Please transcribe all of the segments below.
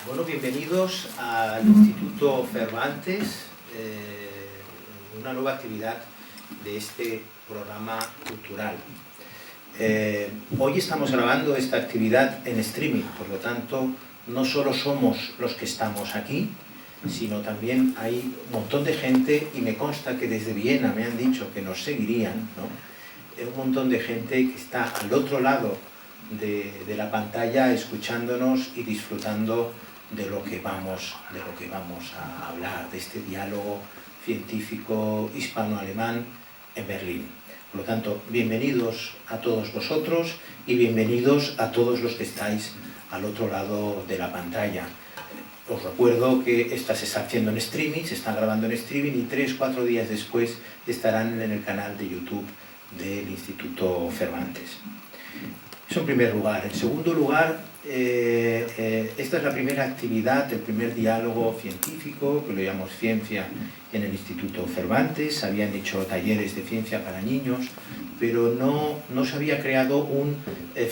Bueno, bienvenidos al Instituto Cervantes, una nueva actividad de este programa cultural. Hoy estamos grabando esta actividad en streaming, por lo tanto, no solo somos los que estamos aquí, sino también hay un montón de gente, y me consta que desde Viena me han dicho que nos seguirían, ¿no? Un montón de gente que está al otro lado de la pantalla escuchándonos y disfrutando de lo que vamos a hablar, de este diálogo científico hispano-alemán en Berlín. Por lo tanto, bienvenidos a todos vosotros y bienvenidos a todos los que estáis al otro lado de la pantalla. Os recuerdo que esta se está haciendo en streaming, se está grabando en streaming y 3-4 días después estarán en el canal de YouTube del Instituto Cervantes. Eso en primer lugar. En segundo lugar, esta es la primera actividad, el primer diálogo científico, que lo llamamos ciencia en el Instituto Cervantes. Se habían hecho talleres de ciencia para niños, pero no se había creado un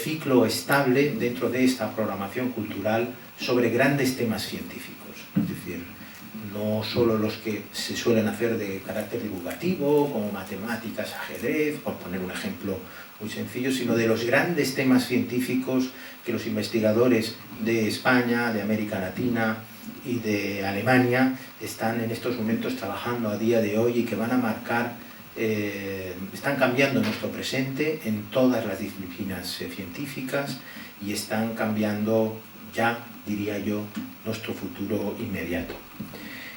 ciclo estable dentro de esta programación cultural sobre grandes temas científicos. Es decir, no solo los que se suelen hacer de carácter divulgativo, como matemáticas, ajedrez, por poner un ejemplo muy sencillo, sino de los grandes temas científicos que los investigadores de España, de América Latina y de Alemania están en estos momentos trabajando a día de hoy y que van a marcar, están cambiando nuestro presente en todas las disciplinas científicas y están cambiando ya, diría yo, nuestro futuro inmediato.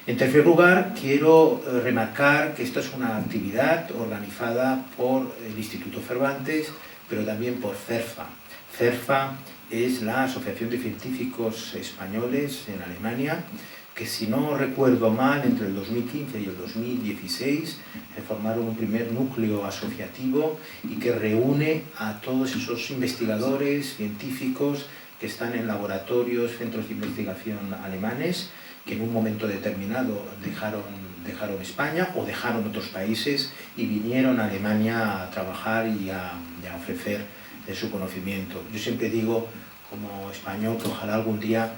En tercer lugar, quiero remarcar que esto es una actividad organizada por el Instituto Cervantes, pero también por CERFA. CERFA es la Asociación de Científicos Españoles en Alemania, que si no recuerdo mal, entre el 2015 y el 2016 formaron un primer núcleo asociativo y que reúne a todos esos investigadores, científicos que están en laboratorios, centros de investigación alemanes, que en un momento determinado dejaron España o dejaron otros países y vinieron a Alemania a trabajar y a ofrecer su conocimiento. Yo siempre digo, como español, que ojalá algún día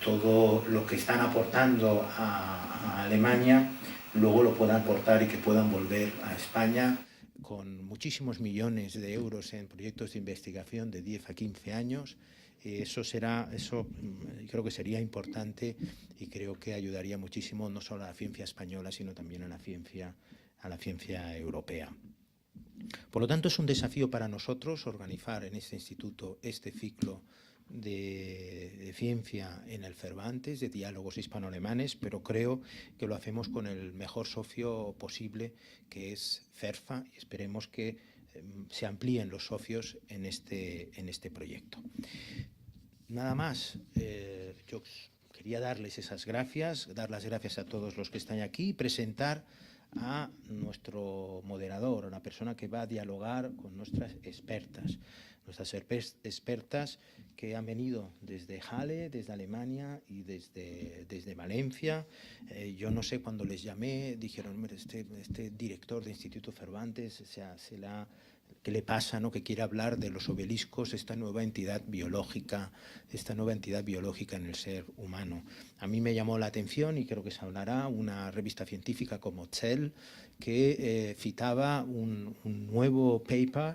todo lo que están aportando a Alemania luego lo puedan aportar y que puedan volver a España con muchísimos millones de euros en proyectos de investigación de 10 a 15 años. Eso creo que sería importante y creo que ayudaría muchísimo no solo a la ciencia española, sino también a la ciencia europea. Por lo tanto, es un desafío para nosotros organizar en este instituto este ciclo de ciencia en el Cervantes, de diálogos hispano-alemanes, pero creo que lo hacemos con el mejor socio posible, que es CERFA, y esperemos que se amplíen los socios en este proyecto. Nada más, yo quería darles esas gracias, dar las gracias a todos los que están aquí y presentar a nuestro moderador, a la persona que va a dialogar con nuestras expertas que han venido desde Halle, desde Alemania y desde Valencia. Yo no sé, cuando les llamé, dijeron, mire, este director de Instituto Cervantes ¿qué le pasa, no? Que quiere hablar de los obeliscos, esta nueva entidad biológica en el ser humano. A mí me llamó la atención, y creo que se hablará, una revista científica como Cell, que citaba un nuevo paper,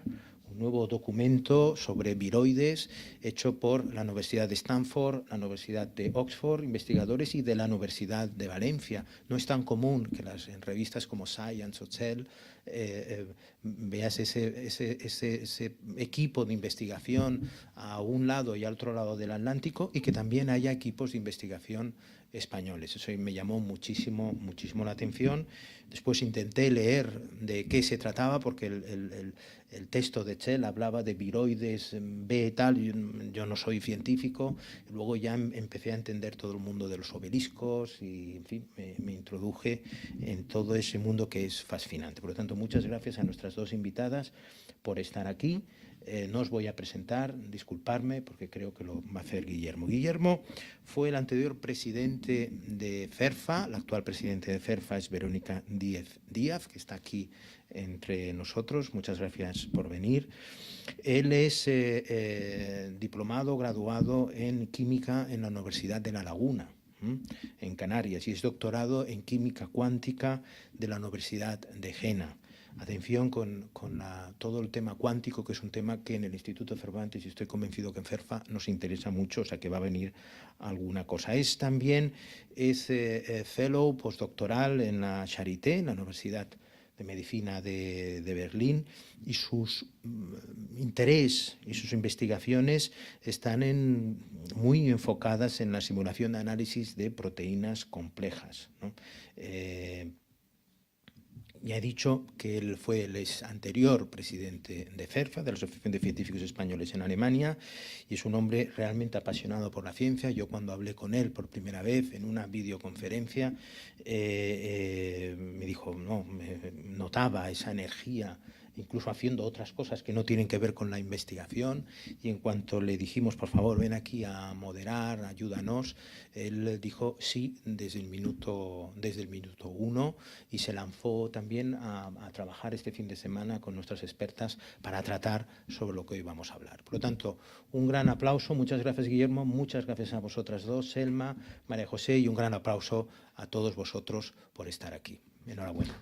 un nuevo documento sobre viroides hecho por la Universidad de Stanford, la Universidad de Oxford, investigadores, y de la Universidad de Valencia. No es tan común que en revistas como Science o Cell veas ese equipo de investigación a un lado y al otro lado del Atlántico, y que también haya equipos de investigación españoles. Eso me llamó muchísimo la atención. Después intenté leer de qué se trataba, porque el texto de Chell hablaba de viroides B y tal. Yo no soy científico. Luego ya empecé a entender todo el mundo de los obeliscos y, en fin, me introduje en todo ese mundo que es fascinante. Por lo tanto, muchas gracias a nuestras dos invitadas por estar aquí. No os voy a presentar, disculparme, porque creo que lo va a hacer Guillermo. Guillermo fue el anterior presidente de CERFA. El actual presidente de CERFA es Verónica Díaz, que está aquí entre nosotros. Muchas gracias por venir. Él es diplomado, graduado en Química en la Universidad de La Laguna, en Canarias, y es doctorado en Química Cuántica de la Universidad de Jena. Atención con todo el tema cuántico, que es un tema que en el Instituto Cervantes, y estoy convencido que en CERFA nos interesa mucho, o sea que va a venir alguna cosa. También es fellow postdoctoral en la Charité, en la Universidad de Medicina de Berlín, y sus interés y sus investigaciones están muy enfocadas en la simulación de análisis de proteínas complejas, ¿no? Ya he dicho que él fue el anterior presidente de CERFA, de la Asociación de Científicos Españoles en Alemania, y es un hombre realmente apasionado por la ciencia. Yo, cuando hablé con él por primera vez en una videoconferencia, me dijo, no, me notaba esa energía, incluso haciendo otras cosas que no tienen que ver con la investigación, y en cuanto le dijimos, por favor, ven aquí a moderar, ayúdanos, él dijo sí desde el minuto uno, y se lanzó también a trabajar este fin de semana con nuestras expertas para tratar sobre lo que hoy vamos a hablar. Por lo tanto, un gran aplauso. Muchas gracias, Guillermo, muchas gracias a vosotras dos, Selma, María José, y un gran aplauso a todos vosotros por estar aquí. Enhorabuena.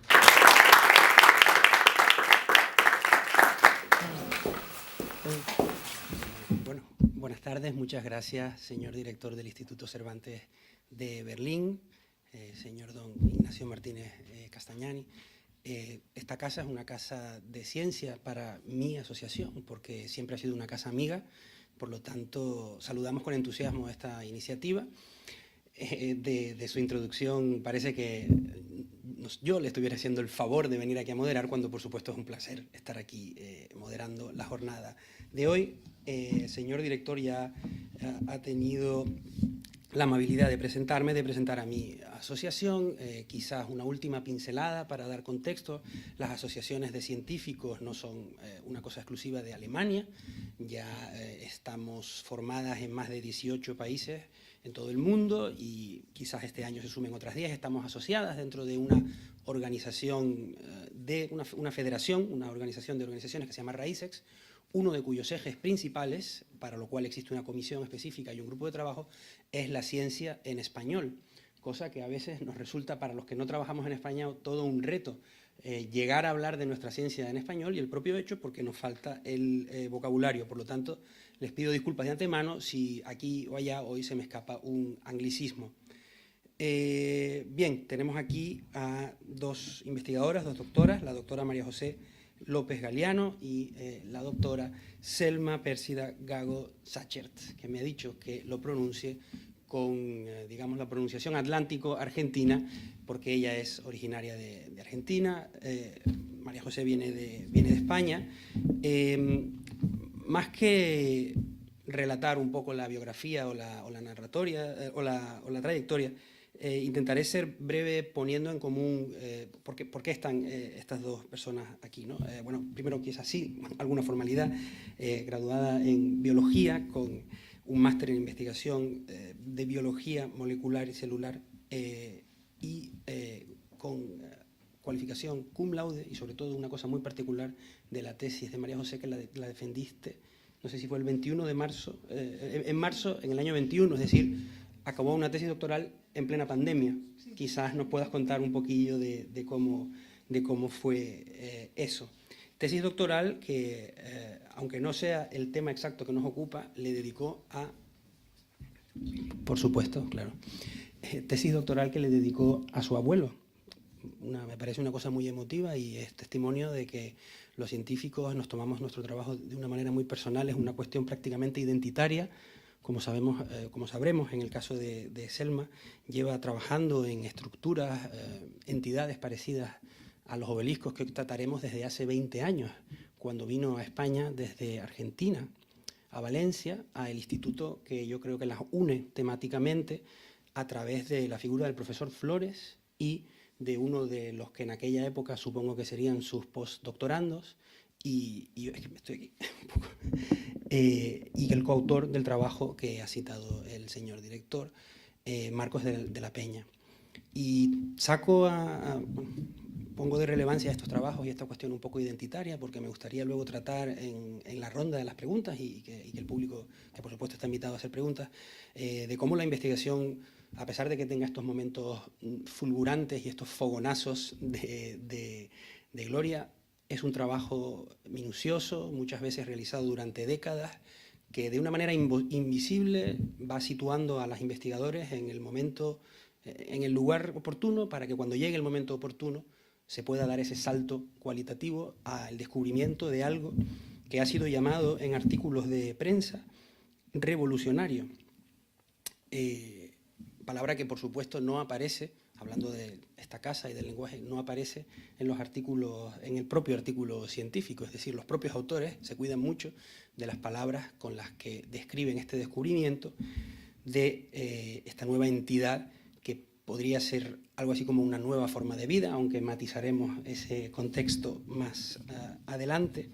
Bueno, buenas tardes. Muchas gracias, señor director del Instituto Cervantes de Berlín, señor don Ignacio Martínez Castañani. Esta casa es una casa de ciencia para mi asociación, porque siempre ha sido una casa amiga. Por lo tanto, saludamos con entusiasmo esta iniciativa. De su introducción parece que yo le estuviera haciendo el favor de venir aquí a moderar, cuando por supuesto es un placer estar aquí moderando la jornada de hoy. Señor director ya ha tenido la amabilidad de presentarme, de presentar a mi asociación. Quizás una última pincelada para dar contexto. Las asociaciones de científicos no son una cosa exclusiva de Alemania. Ya estamos formadas en más de 18 países en todo el mundo, y quizás este año se sumen otras 10. Estamos asociadas dentro de una organización, de una federación, una organización de organizaciones que se llama RAICEX, uno de cuyos ejes principales, para lo cual existe una comisión específica y un grupo de trabajo, es la ciencia en español, cosa que a veces nos resulta, para los que no trabajamos en España, todo un reto, llegar a hablar de nuestra ciencia en español, y el propio hecho porque nos falta el vocabulario. Por lo tanto, les pido disculpas de antemano si aquí o allá hoy se me escapa un anglicismo. Bien, tenemos aquí a dos investigadoras, dos doctoras, la doctora María José López Galiano y la doctora Selma Pérsida Gago Sachert, que me ha dicho que lo pronuncie con, digamos, la pronunciación atlántico-argentina, porque ella es originaria de Argentina. María José viene de España. Más que relatar un poco la biografía o la narratoria o la trayectoria, intentaré ser breve poniendo en común por qué están estas dos personas aquí, ¿no? Bueno, primero, que es así, alguna formalidad, graduada en biología con un máster en investigación de biología molecular y celular, y con cualificación cum laude, y sobre todo una cosa muy particular de la tesis de María José, que la defendiste, no sé si fue el 21 de marzo, en marzo, en el año 21, es decir, acabó una tesis doctoral en plena pandemia. Sí. Quizás nos puedas contar un poquillo de cómo fue eso. Tesis doctoral que, aunque no sea el tema exacto que nos ocupa, le dedicó a... Por supuesto, claro. Tesis doctoral que le dedicó a su abuelo. Me parece una cosa muy emotiva, y es testimonio de que los científicos nos tomamos nuestro trabajo de una manera muy personal. Es una cuestión prácticamente identitaria. Como sabremos, en el caso de Selma, lleva trabajando en estructuras, entidades parecidas a los obeliscos que trataremos desde hace 20 años, cuando vino a España desde Argentina, a Valencia, al instituto que yo creo que las une temáticamente a través de la figura del profesor Flores y de uno de los que en aquella época supongo que serían sus postdoctorandos, y yo es que me estoy aquí un poco, y el coautor del trabajo que ha citado el señor director, Marcos de la Peña. Y pongo de relevancia estos trabajos y esta cuestión un poco identitaria, porque me gustaría luego tratar en la ronda de las preguntas y que el público, que por supuesto está invitado a hacer preguntas, de cómo la investigación, a pesar de que tenga estos momentos fulgurantes y estos fogonazos de gloria, es un trabajo minucioso, muchas veces realizado durante décadas, que de una manera invisible va situando a los investigadores en el momento, en el lugar oportuno, para que cuando llegue el momento oportuno se pueda dar ese salto cualitativo al descubrimiento de algo que ha sido llamado en artículos de prensa revolucionario. Palabra que por supuesto no aparece, hablando de esta casa y del lenguaje, no aparece en los artículos, en el propio artículo científico, es decir, los propios autores se cuidan mucho de las palabras con las que describen este descubrimiento de esta nueva entidad que podría ser algo así como una nueva forma de vida, aunque matizaremos ese contexto más adelante.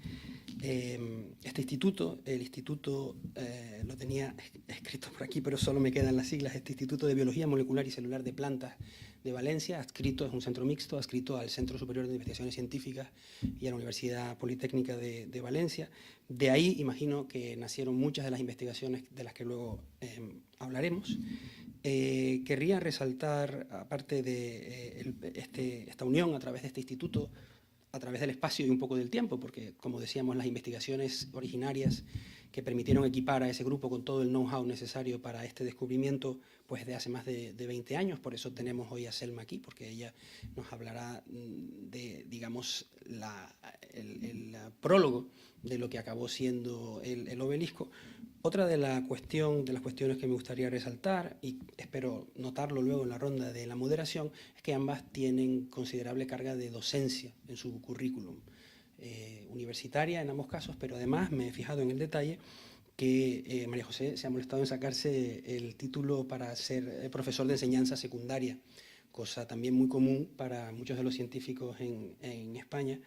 Este instituto, el instituto, lo tenía escrito por aquí, pero solo me quedan las siglas, este Instituto de Biología Molecular y Celular de Plantas de Valencia, adscrito, es un centro mixto, adscrito al Centro Superior de Investigaciones Científicas y a la Universidad Politécnica de Valencia. De ahí imagino que nacieron muchas de las investigaciones de las que luego hablaremos. Querría resaltar, aparte de esta unión a través de este instituto, a través del espacio y un poco del tiempo, porque, como decíamos, las investigaciones originarias que permitieron equipar a ese grupo con todo el know-how necesario para este descubrimiento, pues de hace más de 20 años. Por eso tenemos hoy a Selma aquí, porque ella nos hablará de, digamos, el prólogo de lo que acabó siendo el obelisco. Otra de las cuestiones que me gustaría resaltar, y espero notarlo luego en la ronda de la moderación, es que ambas tienen considerable carga de docencia en su currículum, universitaria en ambos casos, pero además me he fijado en el detalle que María José se ha molestado en sacarse el título para ser profesor de enseñanza secundaria, cosa también muy común para muchos de los científicos en España,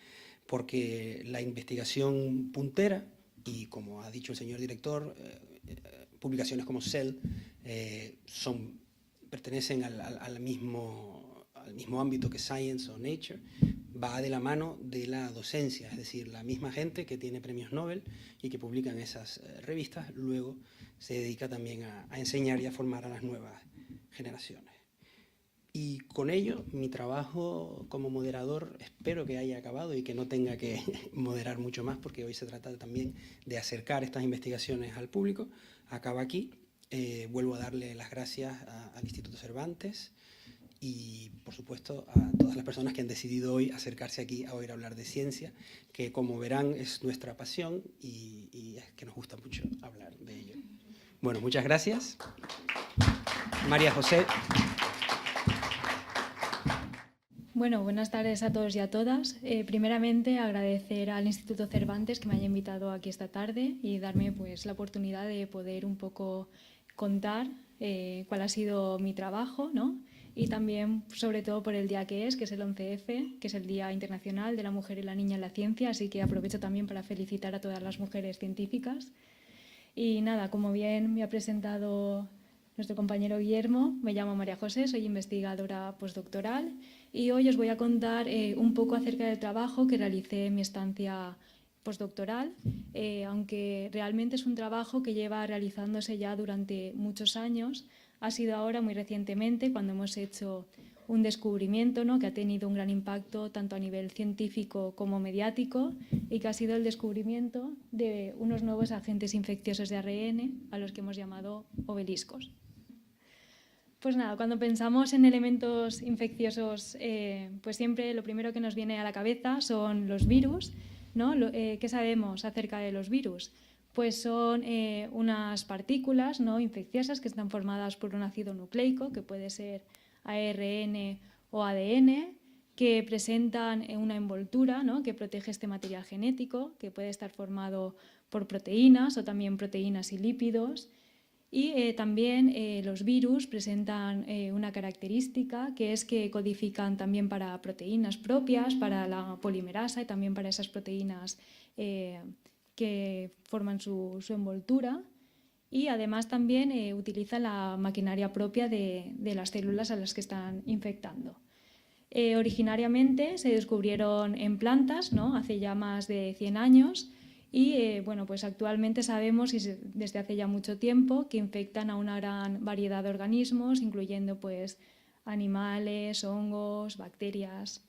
porque la investigación puntera, y como ha dicho el señor director, publicaciones como Cell pertenecen al mismo ámbito que Science o Nature, va de la mano de la docencia, es decir, la misma gente que tiene premios Nobel y que publica en esas revistas, luego se dedica también a enseñar y a formar a las nuevas generaciones. Y con ello, mi trabajo como moderador espero que haya acabado y que no tenga que moderar mucho más, porque hoy se trata también de acercar estas investigaciones al público. Acaba aquí. Vuelvo a darle las gracias al Instituto Cervantes y, por supuesto, a todas las personas que han decidido hoy acercarse aquí a oír hablar de ciencia, que, como verán, es nuestra pasión y es que nos gusta mucho hablar de ello. Bueno, muchas gracias. María José. Bueno, buenas tardes a todos y a todas. Primeramente, agradecer al Instituto Cervantes que me haya invitado aquí esta tarde y darme pues la oportunidad de poder un poco contar cuál ha sido mi trabajo, ¿no? Y también, sobre todo, por el día que es el 11F, que es el Día Internacional de la Mujer y la Niña en la Ciencia, así que aprovecho también para felicitar a todas las mujeres científicas. Y nada, como bien me ha presentado nuestro compañero Guillermo, me llamo María José, soy investigadora postdoctoral y hoy os voy a contar un poco acerca del trabajo que realicé en mi estancia postdoctoral, aunque realmente es un trabajo que lleva realizándose ya durante muchos años. Ha sido ahora muy recientemente cuando hemos hecho un descubrimiento, ¿no?, que ha tenido un gran impacto tanto a nivel científico como mediático y que ha sido el descubrimiento de unos nuevos agentes infecciosos de ARN a los que hemos llamado obeliscos. Pues nada, cuando pensamos en elementos infecciosos, pues siempre lo primero que nos viene a la cabeza son los virus, ¿no? ¿Qué sabemos acerca de los virus? Pues son unas partículas, ¿no?, infecciosas que están formadas por un ácido nucleico, que puede ser ARN o ADN, que presentan una envoltura, ¿no?, que protege este material genético, que puede estar formado por proteínas o también proteínas y lípidos. Y también los virus presentan una característica, que es que codifican también para proteínas propias, para la polimerasa y también para esas proteínas que forman su envoltura. Y además también utilizan la maquinaria propia de las células a las que están infectando. Originariamente se descubrieron en plantas, ¿no?, hace ya más de 100 años. Y bueno, pues actualmente sabemos, y desde hace ya mucho tiempo, que infectan a una gran variedad de organismos, incluyendo pues animales, hongos, bacterias.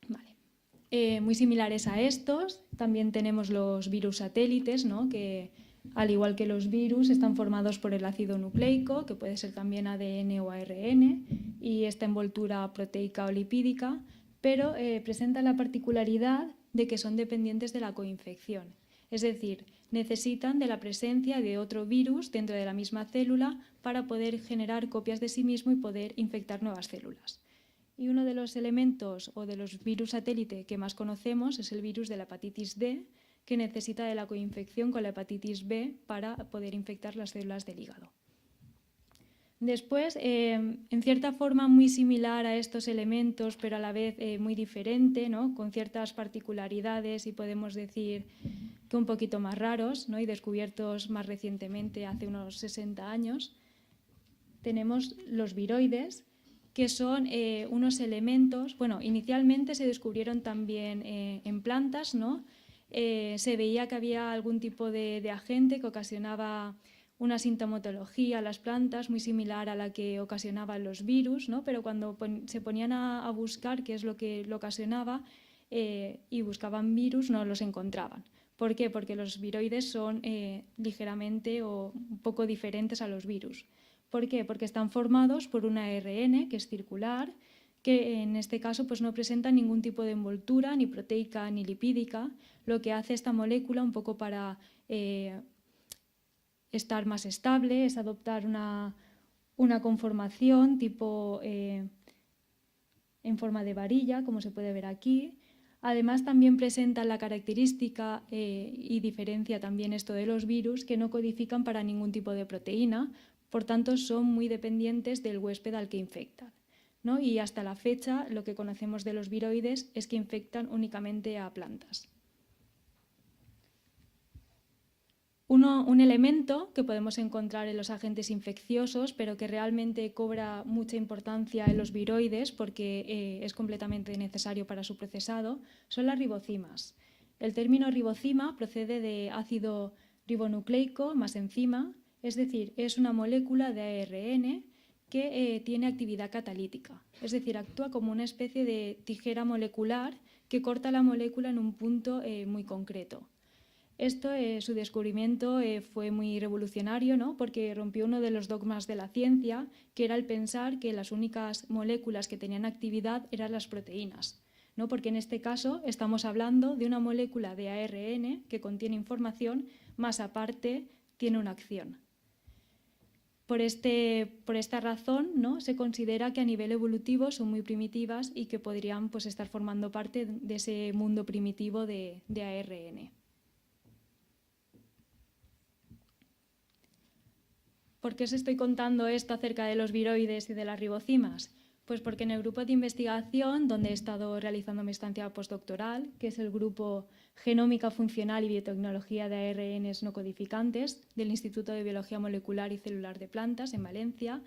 Vale. Muy similares a estos, también tenemos los virus satélites, ¿no?, que al igual que los virus están formados por el ácido nucleico, que puede ser también ADN o ARN, y esta envoltura proteica o lipídica, pero presentan la particularidad de que son dependientes de la coinfección. Es decir, necesitan de la presencia de otro virus dentro de la misma célula para poder generar copias de sí mismo y poder infectar nuevas células. Y uno de los elementos o de los virus satélite que más conocemos es el virus de la hepatitis D, que necesita de la coinfección con la hepatitis B para poder infectar las células del hígado. Después, en cierta forma muy similar a estos elementos, pero a la vez muy diferente, ¿no?, con ciertas particularidades y podemos decir que un poquito más raros, ¿no?, y descubiertos más recientemente, hace unos 60 años, tenemos los viroides, que son unos elementos, bueno, inicialmente se descubrieron también en plantas, ¿no? Se veía que había algún tipo de agente que ocasionaba una sintomatología a las plantas muy similar a la que ocasionaban los virus, ¿no? Pero cuando se ponían a buscar qué es lo que lo ocasionaba y buscaban virus, no los encontraban. ¿Por qué? Porque los viroides son ligeramente o un poco diferentes a los virus. ¿Por qué? Porque están formados por un ARN que es circular, que en este caso pues no presenta ningún tipo de envoltura, ni proteica ni lipídica, lo que hace esta molécula un poco para estar más estable, es adoptar una conformación tipo en forma de varilla, como se puede ver aquí. Además, también presenta la característica y diferencia también esto de los virus, que no codifican para ningún tipo de proteína, por tanto son muy dependientes del huésped al que infectan, ¿no? Y hasta la fecha lo que conocemos de los viroides es que infectan únicamente a plantas. Un elemento que podemos encontrar en los agentes infecciosos, pero que realmente cobra mucha importancia en los viroides porque es completamente necesario para su procesado, son las ribocimas. El término ribocima procede de ácido ribonucleico más enzima, es decir, es una molécula de ARN que tiene actividad catalítica, es decir, actúa como una especie de tijera molecular que corta la molécula en un punto muy concreto. Esto, su descubrimiento fue muy revolucionario, ¿no?, porque rompió uno de los dogmas de la ciencia, que era el pensar que las únicas moléculas que tenían actividad eran las proteínas, ¿no?, porque en este caso estamos hablando de una molécula de ARN que contiene información, más aparte tiene una acción. Por esta razón, ¿no?, se considera que a nivel evolutivo son muy primitivas y que podrían pues, estar formando parte de ese mundo primitivo de ARN. ¿Por qué os estoy contando esto acerca de los viroides y de las ribocimas? Pues porque en el grupo de investigación donde he estado realizando mi estancia postdoctoral, que es el grupo Genómica Funcional y Biotecnología de ARNs no codificantes del Instituto de Biología Molecular y Celular de Plantas en Valencia,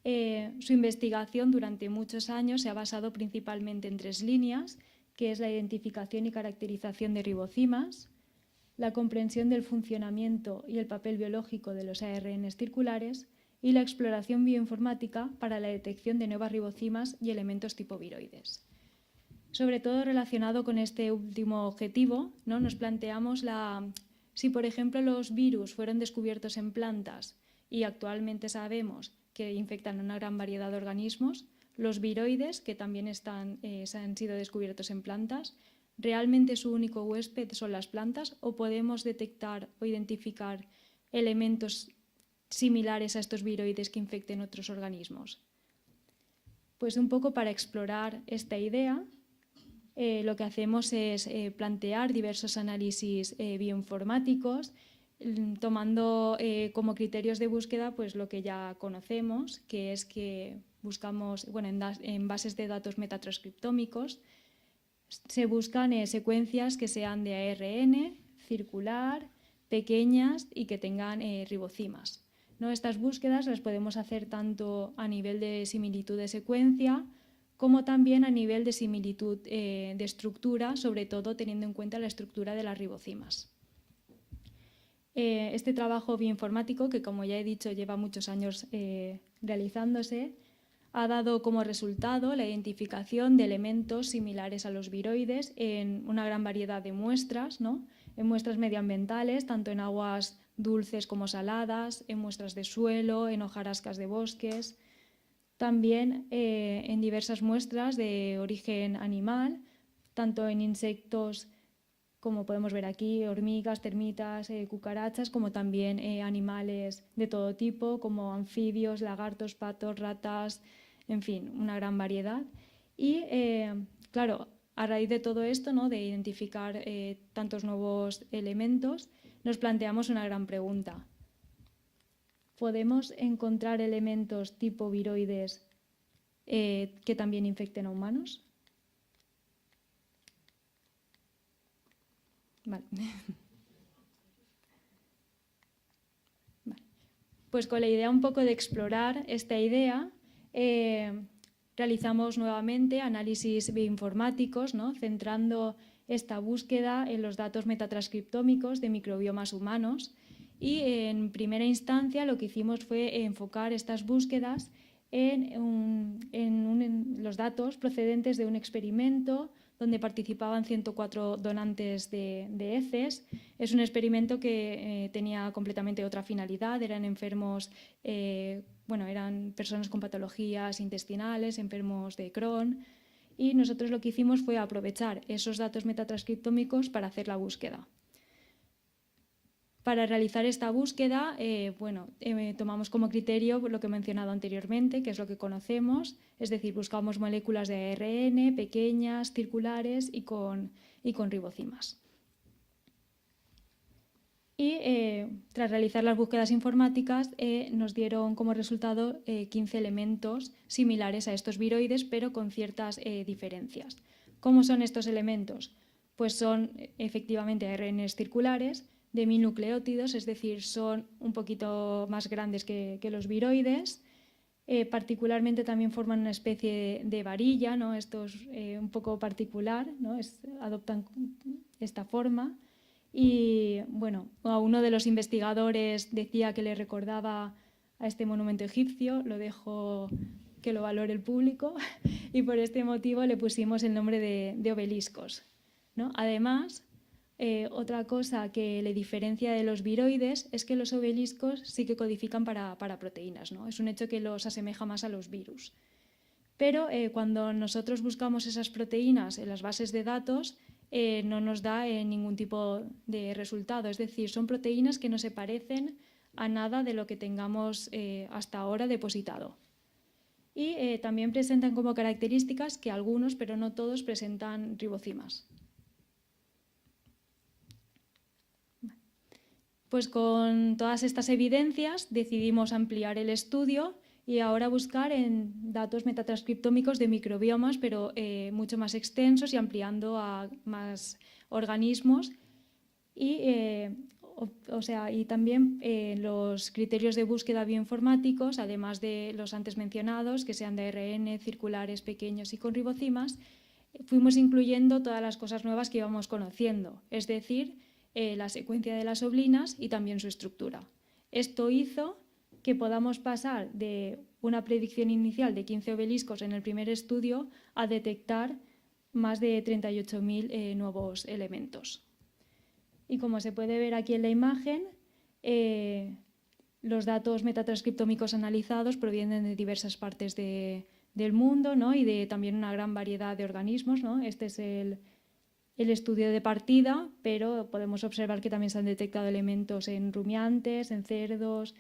su investigación durante muchos años se ha basado principalmente en 3 líneas, que es la identificación y caracterización de ribocimas, la comprensión del funcionamiento y el papel biológico de los ARNs circulares y la exploración bioinformática para la detección de nuevas ribocimas y elementos tipo viroides. Sobre todo relacionado con este último objetivo, ¿no?, nos planteamos si, por ejemplo, los virus fueron descubiertos en plantas y actualmente sabemos que infectan a una gran variedad de organismos, los viroides, que también han sido descubiertos en plantas, ¿realmente su único huésped son las plantas o podemos detectar o identificar elementos similares a estos viroides que infecten otros organismos? Pues un poco para explorar esta idea, lo que hacemos es plantear diversos análisis bioinformáticos tomando como criterios de búsqueda pues lo que ya conocemos, que es que buscamos, bueno, en bases de datos metatranscriptómicos se buscan secuencias que sean de ARN, circular, pequeñas y que tengan ribocimas, ¿no? Estas búsquedas las podemos hacer tanto a nivel de similitud de secuencia como también a nivel de similitud de estructura, sobre todo teniendo en cuenta la estructura de las ribocimas. Este trabajo bioinformático, que como ya he dicho lleva muchos años realizándose, ha dado como resultado la identificación de elementos similares a los viroides en una gran variedad de muestras, ¿no? En muestras medioambientales, tanto en aguas dulces como saladas, en muestras de suelo, en hojarascas de bosques, también en diversas muestras de origen animal, tanto en insectos como podemos ver aquí, hormigas, termitas, cucarachas, como también animales de todo tipo, como anfibios, lagartos, patos, ratas, en fin, una gran variedad. Y claro, a raíz de todo esto, ¿no? De identificar tantos nuevos elementos, nos planteamos una gran pregunta. ¿Podemos encontrar elementos tipo viroides que también infecten a humanos? Vale. Vale. Pues con la idea un poco de explorar esta idea, realizamos nuevamente análisis bioinformáticos, ¿no? Centrando esta búsqueda en los datos metatranscriptómicos de microbiomas humanos, y en primera instancia lo que hicimos fue enfocar estas búsquedas en los datos procedentes de un experimento donde participaban 104 donantes de heces. Es un experimento que tenía completamente otra finalidad, eran enfermos, eran personas con patologías intestinales, enfermos de Crohn, y nosotros lo que hicimos fue aprovechar esos datos metatranscriptómicos para hacer la búsqueda. Para realizar esta búsqueda, tomamos como criterio lo que he mencionado anteriormente, que es lo que conocemos, es decir, buscamos moléculas de ARN pequeñas, circulares y con ribocimas. Y tras realizar las búsquedas informáticas nos dieron como resultado 15 elementos similares a estos viroides, pero con ciertas diferencias. ¿Cómo son estos elementos? Pues son efectivamente ARNs circulares, de 1000 nucleótidos, es decir, son un poquito más grandes que los viroides. Particularmente también forman una especie de varilla, ¿no? Esto es un poco particular, ¿no? Adoptan esta forma. Y bueno, a uno de los investigadores decía que le recordaba a este monumento egipcio, lo dejo que lo valore el público, y por este motivo le pusimos el nombre de obeliscos, ¿no? Además, otra cosa que le diferencia de los viroides es que los obeliscos sí que codifican para proteínas, ¿no? Es un hecho que los asemeja más a los virus. Pero cuando nosotros buscamos esas proteínas en las bases de datos, no nos da ningún tipo de resultado. Es decir, son proteínas que no se parecen a nada de lo que tengamos hasta ahora depositado. Y también presentan como características que algunos, pero no todos, presentan ribocimas. Pues con todas estas evidencias decidimos ampliar el estudio y ahora buscar en datos metatranscriptómicos de microbiomas, pero mucho más extensos y ampliando a más organismos. Y también los criterios de búsqueda bioinformáticos, además de los antes mencionados, que sean de ARN, circulares, pequeños y con ribocimas, fuimos incluyendo todas las cosas nuevas que íbamos conociendo, es decir, la secuencia de las oblinas y también su estructura. Esto hizo que podamos pasar de una predicción inicial de 15 obeliscos en el primer estudio a detectar más de 38.000 nuevos elementos. Y como se puede ver aquí en la imagen, los datos metatranscriptómicos analizados provienen de diversas partes del mundo, ¿no? Y de también una gran variedad de organismos, ¿no? Este es el estudio de partida, pero podemos observar que también se han detectado elementos en rumiantes, en cerdos,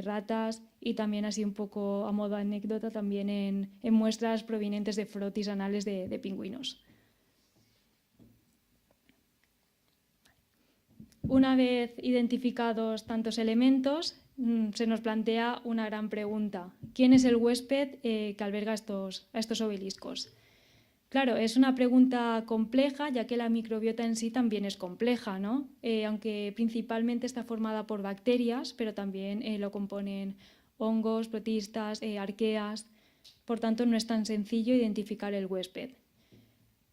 ratas y también, así un poco a modo de anécdota, también en muestras provenientes de frotis anales de pingüinos. Una vez identificados tantos elementos, se nos plantea una gran pregunta. ¿Quién es el huésped que alberga a estos obeliscos? Claro, es una pregunta compleja, ya que la microbiota en sí también es compleja, ¿no? Aunque principalmente está formada por bacterias, pero también lo componen hongos, protistas, arqueas. Por tanto, no es tan sencillo identificar el huésped.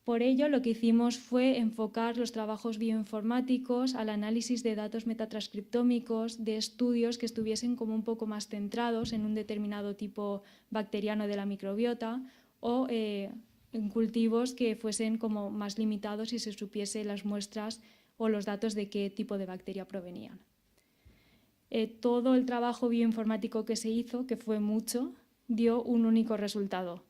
Por ello, lo que hicimos fue enfocar los trabajos bioinformáticos al análisis de datos metatranscriptómicos de estudios que estuviesen como un poco más centrados en un determinado tipo bacteriano de la microbiota o en cultivos que fuesen como más limitados y se supiese las muestras o los datos de qué tipo de bacteria provenían. Todo el trabajo bioinformático que se hizo, que fue mucho, dio un único resultado,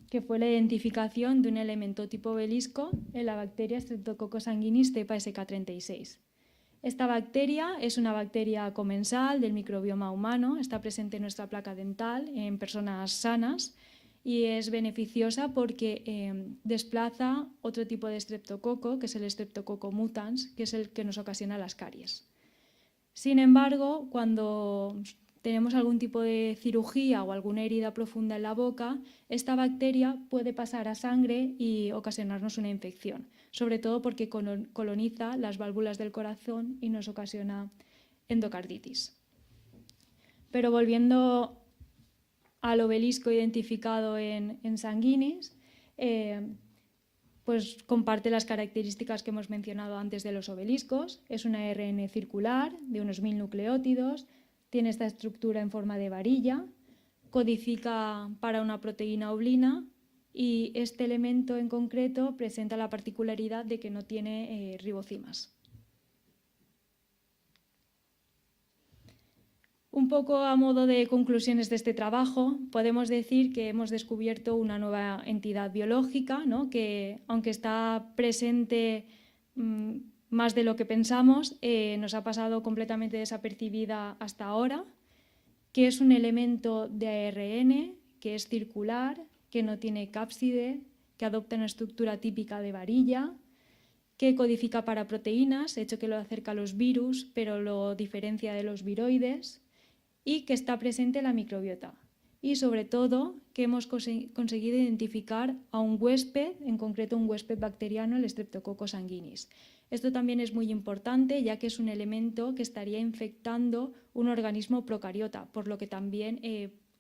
que fue la identificación de un elemento tipo obelisco en la bacteria Streptococcus sanguinis cepa SK36. Esta bacteria es una bacteria comensal del microbioma humano, está presente en nuestra placa dental en personas sanas y es beneficiosa porque desplaza otro tipo de estreptococo, que es el Streptococcus mutans, que es el que nos ocasiona las caries. Sin embargo, cuando tenemos algún tipo de cirugía o alguna herida profunda en la boca, esta bacteria puede pasar a sangre y ocasionarnos una infección, sobre todo porque coloniza las válvulas del corazón y nos ocasiona endocarditis. Pero volviendo al obelisco identificado en sanguinis, pues comparte las características que hemos mencionado antes de los obeliscos. Es un ARN circular de unos 1000 nucleótidos, tiene esta estructura en forma de varilla, codifica para una proteína oblina y este elemento en concreto presenta la particularidad de que no tiene ribocimas. Un poco a modo de conclusiones de este trabajo, podemos decir que hemos descubierto una nueva entidad biológica, ¿no? Que, aunque está presente más de lo que pensamos, nos ha pasado completamente desapercibida hasta ahora, que es un elemento de ARN, que es circular, que no tiene cápside, que adopta una estructura típica de varilla, que codifica para proteínas, hecho que lo acerca a los virus, pero lo diferencia de los viroides, y que está presente en la microbiota. Y sobre todo, que hemos conseguido identificar a un huésped, en concreto un huésped bacteriano, el Streptococcus sanguinis. Esto también es muy importante, ya que es un elemento que estaría infectando un organismo procariota, por lo que también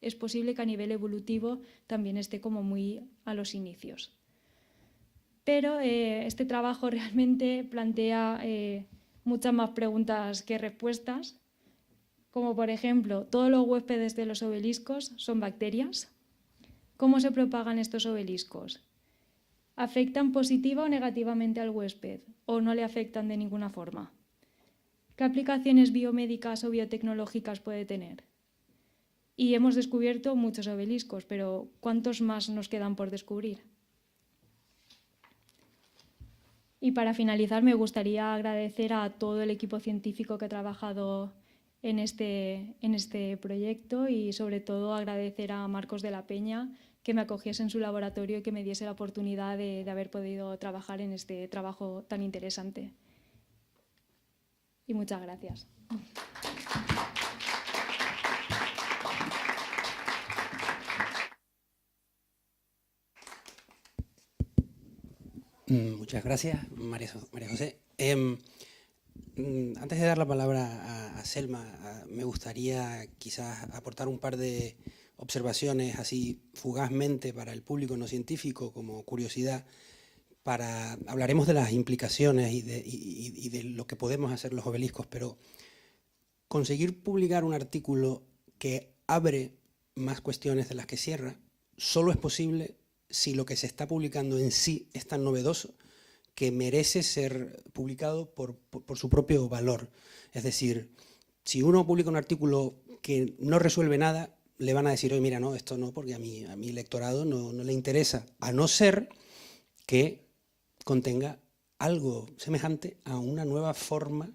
es posible que a nivel evolutivo también esté como muy a los inicios. Pero este trabajo realmente plantea muchas más preguntas que respuestas, como por ejemplo, ¿todos los huéspedes de los obeliscos son bacterias? ¿Cómo se propagan estos obeliscos? ¿Afectan positiva o negativamente al huésped o no le afectan de ninguna forma? ¿Qué aplicaciones biomédicas o biotecnológicas puede tener? Y hemos descubierto muchos obeliscos, pero ¿cuántos más nos quedan por descubrir? Y para finalizar, me gustaría agradecer a todo el equipo científico que ha trabajado en este proyecto y sobre todo agradecer a Marcos de la Peña que me acogiese en su laboratorio y que me diese la oportunidad de haber podido trabajar en este trabajo tan interesante. Y muchas gracias. Muchas gracias, María José. Antes de dar la palabra a Selma, me gustaría quizás aportar un par de observaciones así fugazmente para el público no científico como curiosidad. Hablaremos de las implicaciones y de lo que podemos hacer los obeliscos, pero conseguir publicar un artículo que abre más cuestiones de las que cierra solo es posible si lo que se está publicando en sí es tan novedoso que merece ser publicado por su propio valor. Es decir, si uno publica un artículo que no resuelve nada, le van a decir, oye, mira, no, esto no, porque a mi lectorado no le interesa, a no ser que contenga algo semejante a una nueva forma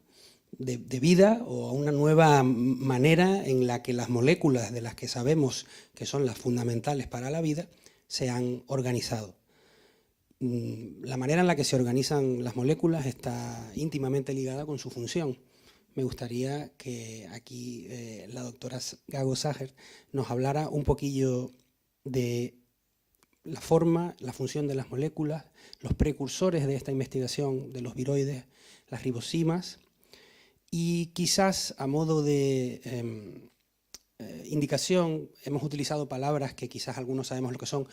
de vida o a una nueva manera en la que las moléculas de las que sabemos que son las fundamentales para la vida se han organizado. la manera en la que se organizan las moléculas está íntimamente ligada con su función. Me gustaría que aquí la doctora Gago Sager nos hablara un poquillo de la forma, la función de las moléculas, los precursores de esta investigación de los viroides, las ribosimas, y quizás a modo de indicación hemos utilizado palabras que quizás algunos sabemos lo que son: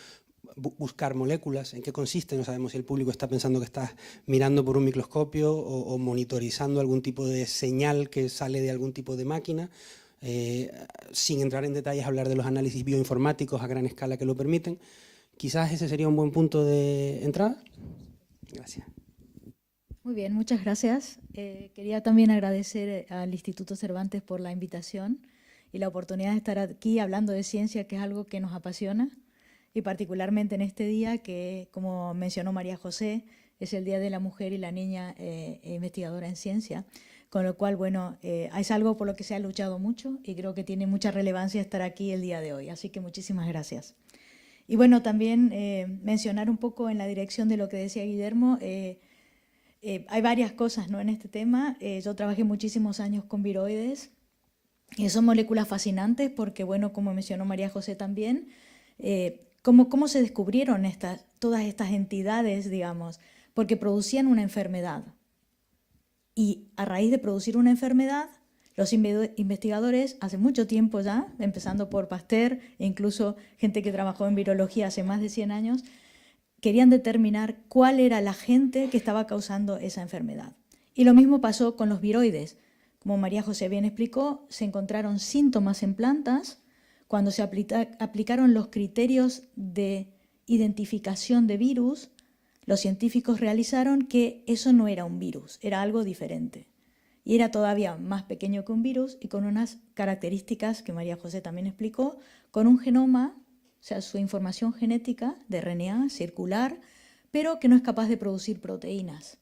buscar moléculas, en qué consiste, no sabemos si el público está pensando que estás mirando por un microscopio o monitorizando algún tipo de señal que sale de algún tipo de máquina, sin entrar en detalles, hablar de los análisis bioinformáticos a gran escala que lo permiten. Quizás ese sería un buen punto de entrada. Gracias. Muy bien, muchas gracias. Quería también agradecer al Instituto Cervantes por la invitación y la oportunidad de estar aquí hablando de ciencia, que es algo que nos apasiona, y particularmente en este día que, como mencionó María José, es el Día de la Mujer y la Niña Investigadora en Ciencia, con lo cual, bueno, es algo por lo que se ha luchado mucho y creo que tiene mucha relevancia estar aquí el día de hoy, así que muchísimas gracias. Y bueno, también mencionar un poco en la dirección de lo que decía Guillermo. Hay varias cosas, ¿no?, en este tema. Yo trabajé muchísimos años con viroides y son moléculas fascinantes porque, bueno, como mencionó María José también, ¿cómo se descubrieron todas estas entidades, digamos? Porque producían una enfermedad. Y a raíz de producir una enfermedad, los investigadores hace mucho tiempo ya, empezando por Pasteur e incluso gente que trabajó en virología hace más de 100 años, querían determinar cuál era el agente que estaba causando esa enfermedad. Y lo mismo pasó con los viroides. Como María José bien explicó, se encontraron síntomas en plantas. Cuando se aplicaron los criterios de identificación de virus, los científicos realizaron que eso no era un virus, era algo diferente. Y era todavía más pequeño que un virus y con unas características que María José también explicó, con un genoma, o sea, su información genética de RNA circular, pero que no es capaz de producir proteínas.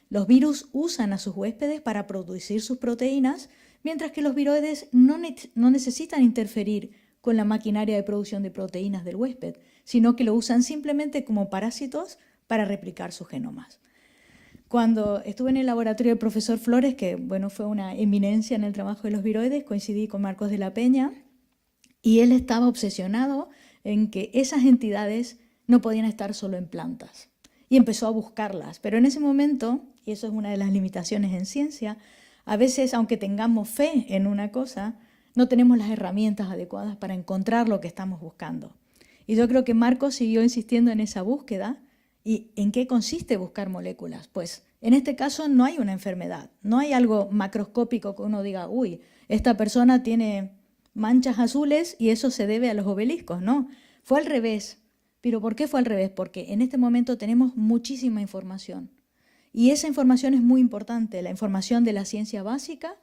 Los virus usan a sus huéspedes para producir sus proteínas, mientras que los viroides no necesitan interferir con la maquinaria de producción de proteínas del huésped, sino que lo usan simplemente como parásitos para replicar sus genomas. Cuando estuve en el laboratorio del profesor Flores, que bueno, fue una eminencia en el trabajo de los viroides, coincidí con Marcos de la Peña y él estaba obsesionado en que esas entidades no podían estar solo en plantas y empezó a buscarlas. Pero en ese momento, y eso es una de las limitaciones en ciencia, a veces, aunque tengamos fe en una cosa, no tenemos las herramientas adecuadas para encontrar lo que estamos buscando. Y yo creo que Marcos siguió insistiendo en esa búsqueda. ¿Y en qué consiste buscar moléculas? Pues en este caso no hay una enfermedad, no hay algo macroscópico que uno diga, uy, esta persona tiene manchas azules y eso se debe a los obeliscos. No, fue al revés. ¿Pero por qué fue al revés? Porque en este momento tenemos muchísima información. Y esa información es muy importante, la información de la ciencia básica,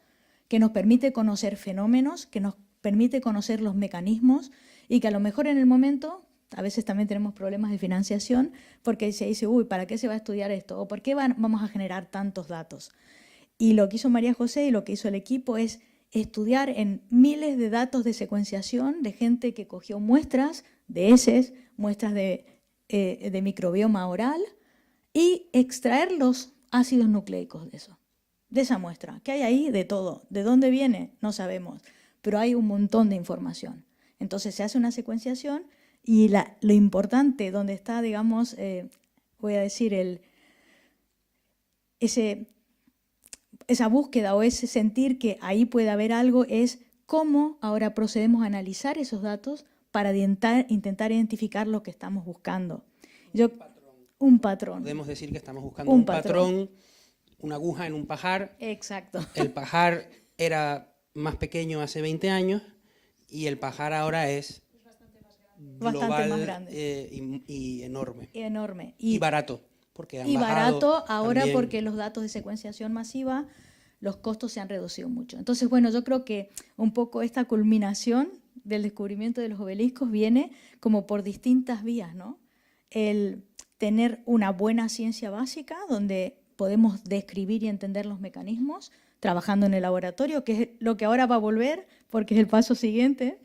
que nos permite conocer fenómenos, que nos permite conocer los mecanismos y que a lo mejor en el momento... A veces también tenemos problemas de financiación porque se dice, uy, ¿para qué se va a estudiar esto? ¿O por qué vamos a generar tantos datos? Y lo que hizo María José y lo que hizo el equipo es estudiar en miles de datos de secuenciación de gente que cogió muestras de heces, muestras de microbioma oral y extraer los ácidos nucleicos de eso, de esa muestra. ¿Qué hay ahí? De todo. ¿De dónde viene? No sabemos, pero hay un montón de información. Entonces se hace una secuenciación. Y lo importante, donde está, digamos, voy a decir, esa búsqueda o ese sentir que ahí puede haber algo, es cómo ahora procedemos a analizar esos datos para intentar identificar lo que estamos buscando. Un patrón. Podemos decir que estamos buscando un patrón, una aguja en un pajar. Exacto. El pajar era más pequeño hace 20 años y el pajar ahora es... Bastante más grande. Y enorme. Enorme. Y barato. Porque y barato ahora también. Porque los datos de secuenciación masiva, los costos se han reducido mucho. Entonces, bueno, yo creo que un poco esta culminación del descubrimiento de los obeliscos viene como por distintas vías, ¿no? El tener una buena ciencia básica donde podemos describir y entender los mecanismos, trabajando en el laboratorio, que es lo que ahora va a volver, porque es el paso siguiente.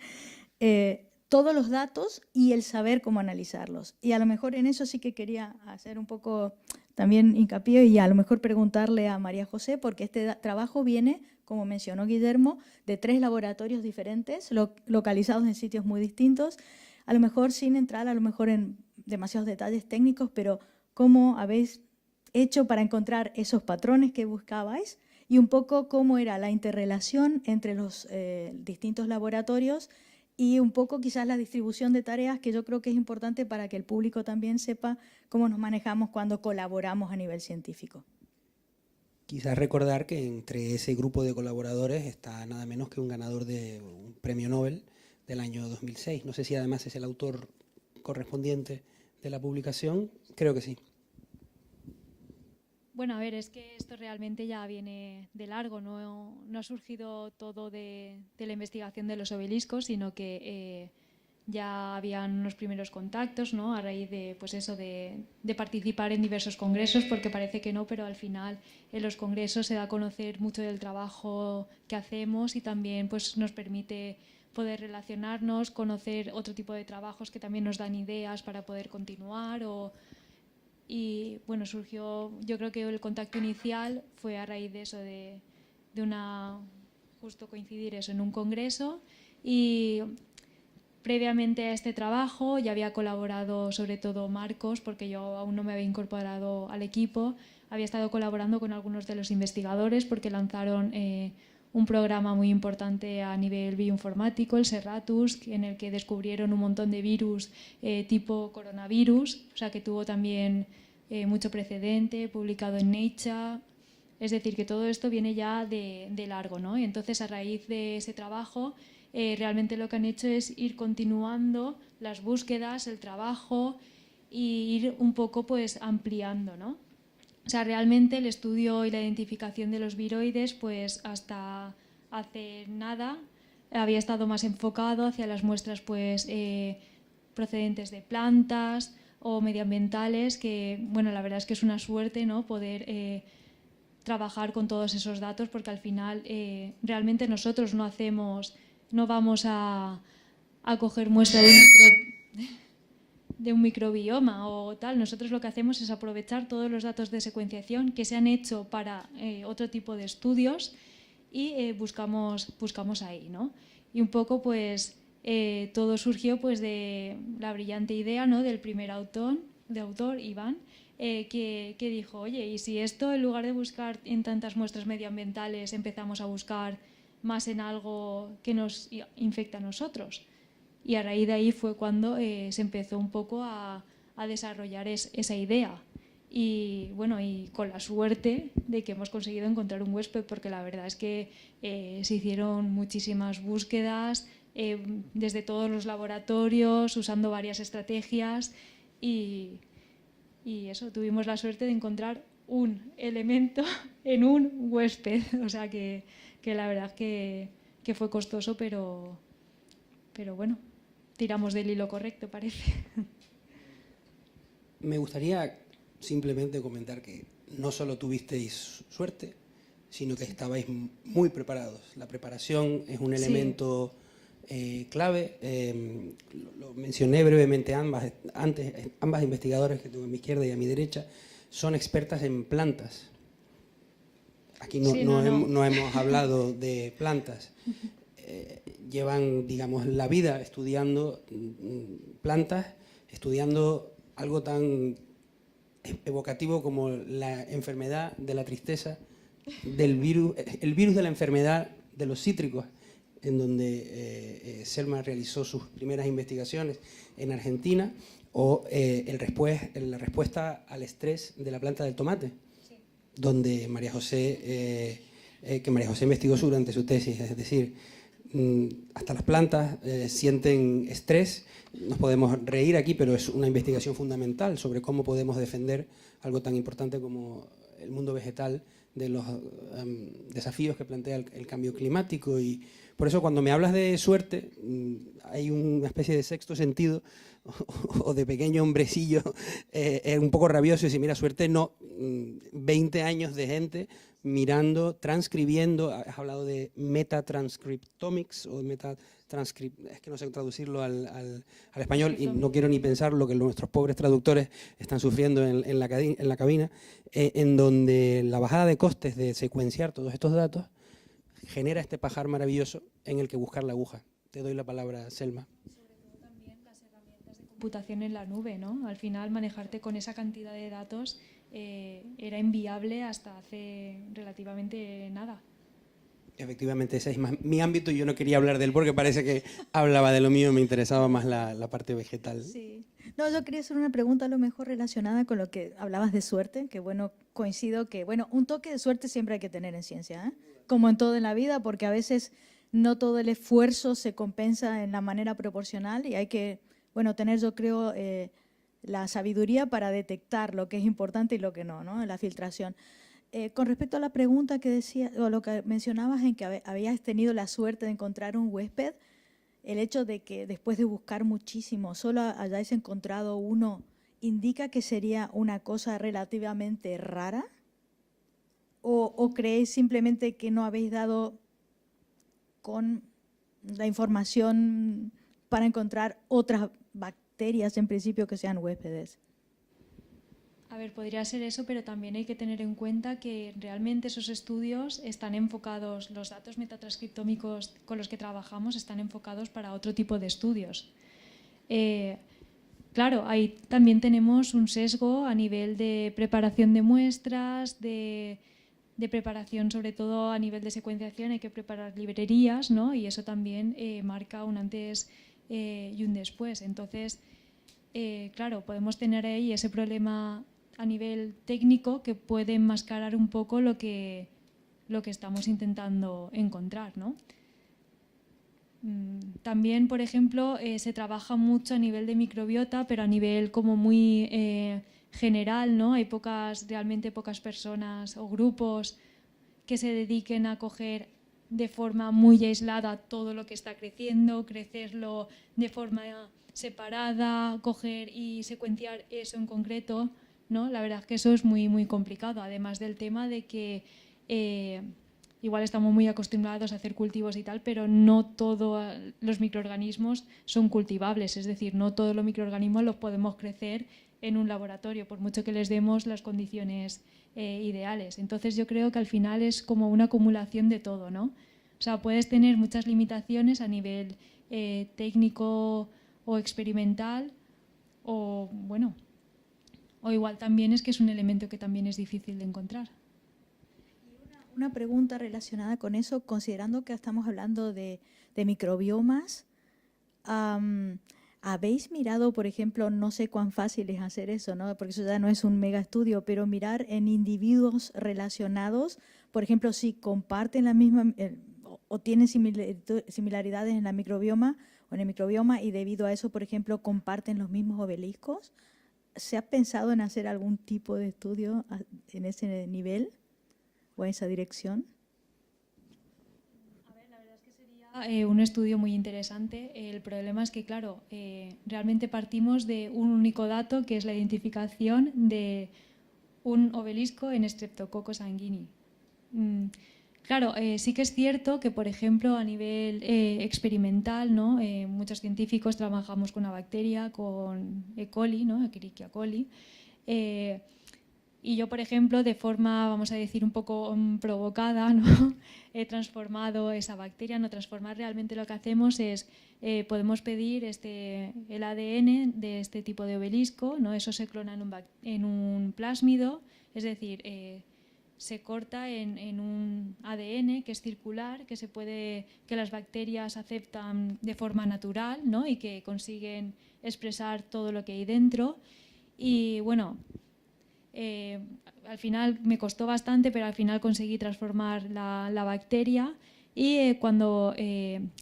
todos los datos y el saber cómo analizarlos. Y a lo mejor en eso sí que quería hacer un poco también hincapié y a lo mejor preguntarle a María José, porque este trabajo viene, como mencionó Guillermo, de 3 laboratorios diferentes, localizados en sitios muy distintos, a lo mejor sin entrar a lo mejor en demasiados detalles técnicos, pero cómo habéis hecho para encontrar esos patrones que buscabais y un poco cómo era la interrelación entre los distintos laboratorios y un poco quizás la distribución de tareas, que yo creo que es importante para que el público también sepa cómo nos manejamos cuando colaboramos a nivel científico. Quizás recordar que entre ese grupo de colaboradores está nada menos que un ganador de un premio Nobel del año 2006. No sé si además es el autor correspondiente de la publicación. Creo que sí. Bueno, a ver, es que esto realmente ya viene de largo, no ha surgido todo de la investigación de los obeliscos, sino que ya habían unos primeros contactos, ¿no? A raíz de, pues eso, de participar en diversos congresos, porque parece que no, pero al final en los congresos se da a conocer mucho del trabajo que hacemos y también pues, nos permite poder relacionarnos, conocer otro tipo de trabajos que también nos dan ideas para poder continuar y bueno, surgió, yo creo que el contacto inicial fue a raíz de eso, de justo coincidir eso en un congreso y previamente a este trabajo ya había colaborado sobre todo Marcos, porque yo aún no me había incorporado al equipo, había estado colaborando con algunos de los investigadores porque lanzaron un programa muy importante a nivel bioinformático, el Serratus, en el que descubrieron un montón de virus tipo coronavirus, o sea que tuvo también mucho precedente, publicado en Nature, es decir, que todo esto viene ya de largo, ¿no? Y entonces a raíz de ese trabajo realmente lo que han hecho es ir continuando las búsquedas, el trabajo y ir un poco pues ampliando, ¿no? O sea, realmente el estudio y la identificación de los viroides, pues hasta hace nada había estado más enfocado hacia las muestras pues, procedentes de plantas o medioambientales, que bueno, la verdad es que es una suerte, ¿no? Poder trabajar con todos esos datos, porque al final realmente nosotros no vamos a coger muestras de un microbioma o tal. Nosotros lo que hacemos es aprovechar todos los datos de secuenciación que se han hecho para otro tipo de estudios y buscamos ahí, ¿no? Y un poco pues todo surgió pues de la brillante idea, ¿no? Del primer autor, Iván, que dijo, oye, ¿y si esto en lugar de buscar en tantas muestras medioambientales empezamos a buscar más en algo que nos infecta a nosotros? Y a raíz de ahí fue cuando se empezó un poco a desarrollar esa idea. Y bueno, y con la suerte de que hemos conseguido encontrar un huésped, porque la verdad es que se hicieron muchísimas búsquedas desde todos los laboratorios, usando varias estrategias y eso, tuvimos la suerte de encontrar un elemento en un huésped. O sea que la verdad que fue costoso, pero bueno, tiramos del hilo correcto, parece. Me gustaría simplemente comentar que no solo tuvisteis suerte, sino que estabais muy preparados. La preparación es un elemento clave. Lo mencioné brevemente antes, ambas investigadoras que tengo a mi izquierda y a mi derecha son expertas en plantas. Aquí no hemos hablado de plantas. Llevan, digamos, la vida estudiando plantas, estudiando algo tan evocativo como la enfermedad de la tristeza, el virus de la enfermedad de los cítricos, en donde Selma realizó sus primeras investigaciones en Argentina, o la respuesta al estrés de la planta del tomate, sí, donde María José investigó durante su tesis, es decir, hasta las plantas sienten estrés. Nos podemos reír aquí, pero es una investigación fundamental sobre cómo podemos defender algo tan importante como el mundo vegetal de los desafíos que plantea el cambio climático. Y por eso cuando me hablas de suerte, hay una especie de sexto sentido o de pequeño hombrecillo un poco rabioso y decir, mira, suerte no, 20 años de gente mirando, transcribiendo, has hablado de metatranscriptomics o es que no sé traducirlo al español y no quiero ni pensar lo que nuestros pobres traductores están sufriendo en la cabina, en donde la bajada de costes de secuenciar todos estos datos genera este pajar maravilloso en el que buscar la aguja. Te doy la palabra, Selma. Sobre todo también las herramientas de computación en la nube, ¿no? Al final, manejarte con esa cantidad de datos era inviable hasta hace relativamente nada. Efectivamente, ese es más mi ámbito y yo no quería hablar de él porque parece que hablaba de lo mío y me interesaba más la parte vegetal. Sí. No, yo quería hacer una pregunta a lo mejor relacionada con lo que hablabas de suerte, que bueno, coincido que, bueno, un toque de suerte siempre hay que tener en ciencia, ¿eh? Como en todo en la vida, porque a veces no todo el esfuerzo se compensa en la manera proporcional y hay que, bueno, tener, yo creo, la sabiduría para detectar lo que es importante y lo que no, ¿no? La filtración. Con respecto a la pregunta que decía, o lo que mencionabas en que habías tenido la suerte de encontrar un huésped, el hecho de que después de buscar muchísimo solo hayáis encontrado uno, ¿indica que sería una cosa relativamente rara? ¿O creéis simplemente que no habéis dado con la información para encontrar otras bacterias en principio que sean huéspedes? A ver, podría ser eso, pero también hay que tener en cuenta que realmente esos estudios están enfocados, los datos metatranscriptómicos con los que trabajamos están enfocados para otro tipo de estudios. Claro, ahí también tenemos un sesgo a nivel de preparación de muestras, de preparación sobre todo a nivel de secuenciación, hay que preparar librerías, ¿no? Y eso también marca un antes y un después. Entonces, claro, podemos tener ahí ese problema a nivel técnico que puede enmascarar un poco lo que estamos intentando encontrar, ¿no? También, por ejemplo, se trabaja mucho a nivel de microbiota, pero a nivel como muy general, ¿no? Hay realmente pocas personas o grupos que se dediquen a coger de forma muy aislada todo lo que está creciendo, crecerlo de forma separada, coger y secuenciar eso en concreto, ¿no? La verdad es que eso es muy, muy complicado, además del tema de que igual estamos muy acostumbrados a hacer cultivos y tal, pero no todos los microorganismos son cultivables, es decir, no todos los microorganismos los podemos crecer en un laboratorio, por mucho que les demos las condiciones ideales. Entonces yo creo que al final es como una acumulación de todo, ¿no? O sea, puedes tener muchas limitaciones a nivel técnico o experimental, o bueno, o igual también es que es un elemento que también es difícil de encontrar. Una pregunta relacionada con eso, considerando que estamos hablando de microbiomas, ¿habéis mirado, por ejemplo, no sé cuán fácil es hacer eso, ¿no? Porque eso ya no es un mega estudio, pero mirar en individuos relacionados, por ejemplo, si comparten la misma o tienen similaridades en la microbioma o en el microbioma y debido a eso, por ejemplo, comparten los mismos obeliscos? ¿Se ha pensado en hacer algún tipo de estudio en ese nivel o en esa dirección? A ver, la verdad es que sería un estudio muy interesante. El problema es que, claro, realmente partimos de un único dato, que es la identificación de un obelisco en Streptococcus sanguinei. Claro, sí que es cierto que, por ejemplo, a nivel experimental, ¿no? Muchos científicos trabajamos con una bacteria, con E. coli, ¿no? Escherichia coli. Y yo, por ejemplo, de forma, vamos a decir, un poco provocada, ¿no? He transformado esa bacteria. No transformar, realmente lo que hacemos es, podemos pedir el ADN de este tipo de obelisco, ¿no? Eso se clona en un plásmido, es decir, se corta en un ADN que es circular, que las bacterias aceptan de forma natural, ¿no? Y que consiguen expresar todo lo que hay dentro. Y bueno, al final me costó bastante, pero al final conseguí transformar la bacteria y cuando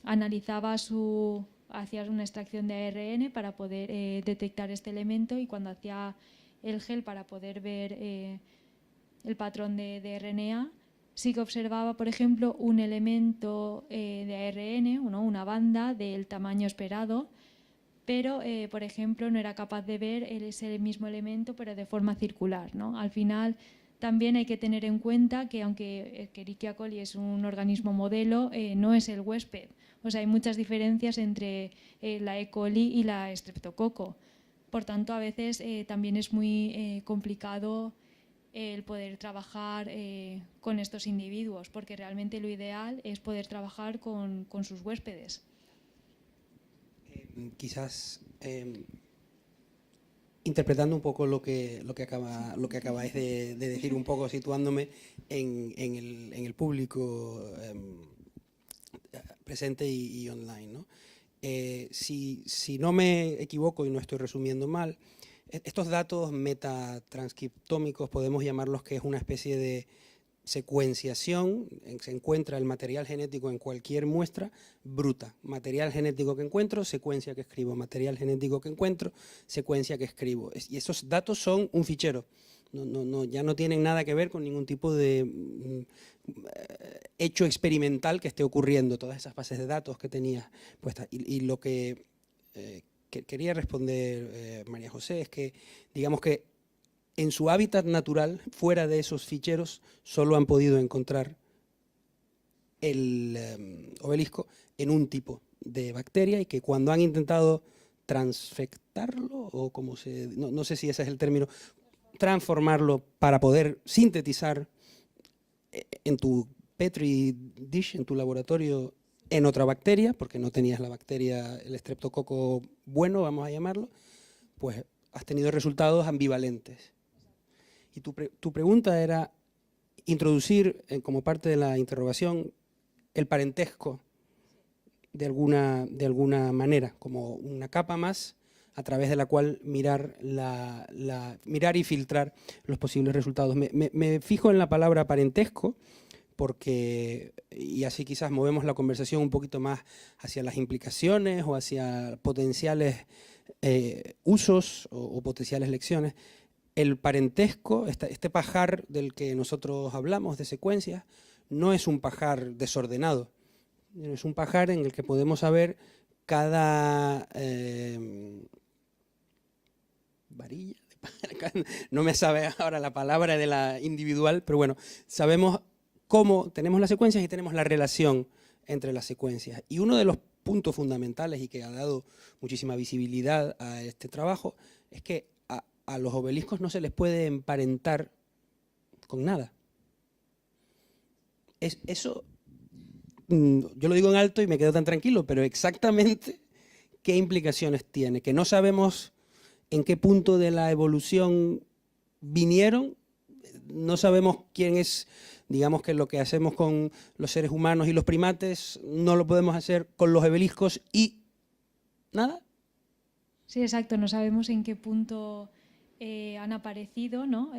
analizaba hacía una extracción de ARN para poder detectar este elemento y cuando hacía el gel para poder ver el patrón de RNA, sí que observaba, por ejemplo, un elemento de ARN, ¿no? Una banda del tamaño esperado, pero, por ejemplo, no era capaz de ver ese mismo elemento, pero de forma circular, ¿no? Al final también hay que tener en cuenta que aunque Escherichia coli es un organismo modelo, no es el huésped. O sea, hay muchas diferencias entre la E. coli y la Streptococo. Por tanto, a veces también es muy complicado el poder trabajar con estos individuos, porque realmente lo ideal es poder trabajar con sus huéspedes. Quizás interpretando un poco lo que acabáis de decir, un poco situándome en el público presente y online, ¿no? Si no me equivoco y no estoy resumiendo mal, estos datos metatranscriptómicos podemos llamarlos que es una especie de secuenciación, se encuentra el material genético en cualquier muestra bruta, material genético que encuentro, secuencia que escribo, material genético que encuentro, secuencia que escribo. Y esos datos son un fichero, ya no tienen nada que ver con ningún tipo de hecho experimental que esté ocurriendo, todas esas bases de datos que tenía puestas. Y lo que quería responder María José es que, digamos que en su hábitat natural, fuera de esos ficheros, solo han podido encontrar el obelisco en un tipo de bacteria y que cuando han intentado transfectarlo, o como no sé si ese es el término, transformarlo para poder sintetizar en tu Petri dish, en tu laboratorio, en otra bacteria, porque no tenías la bacteria, el estreptococo bueno, vamos a llamarlo, pues has tenido resultados ambivalentes. Y tu pregunta era introducir como parte de la interrogación el parentesco de alguna manera, como una capa más a través de la cual mirar y filtrar los posibles resultados. Me fijo en la palabra parentesco porque, y así quizás movemos la conversación un poquito más hacia las implicaciones o hacia potenciales usos o potenciales lecciones. El parentesco, este pajar del que nosotros hablamos de secuencias, no es un pajar desordenado, es un pajar en el que podemos saber cada varilla, no me sabe ahora la palabra de la individual, pero bueno, sabemos cómo tenemos las secuencias y tenemos la relación entre las secuencias. Y uno de los puntos fundamentales y que ha dado muchísima visibilidad a este trabajo es que a los obeliscos no se les puede emparentar con nada. Eso, yo lo digo en alto y me quedo tan tranquilo, pero exactamente qué implicaciones tiene, que no sabemos en qué punto de la evolución vinieron, no sabemos quién es, digamos que lo que hacemos con los seres humanos y los primates, no lo podemos hacer con los obeliscos y nada. Sí, exacto, no sabemos en qué punto han aparecido, ¿no?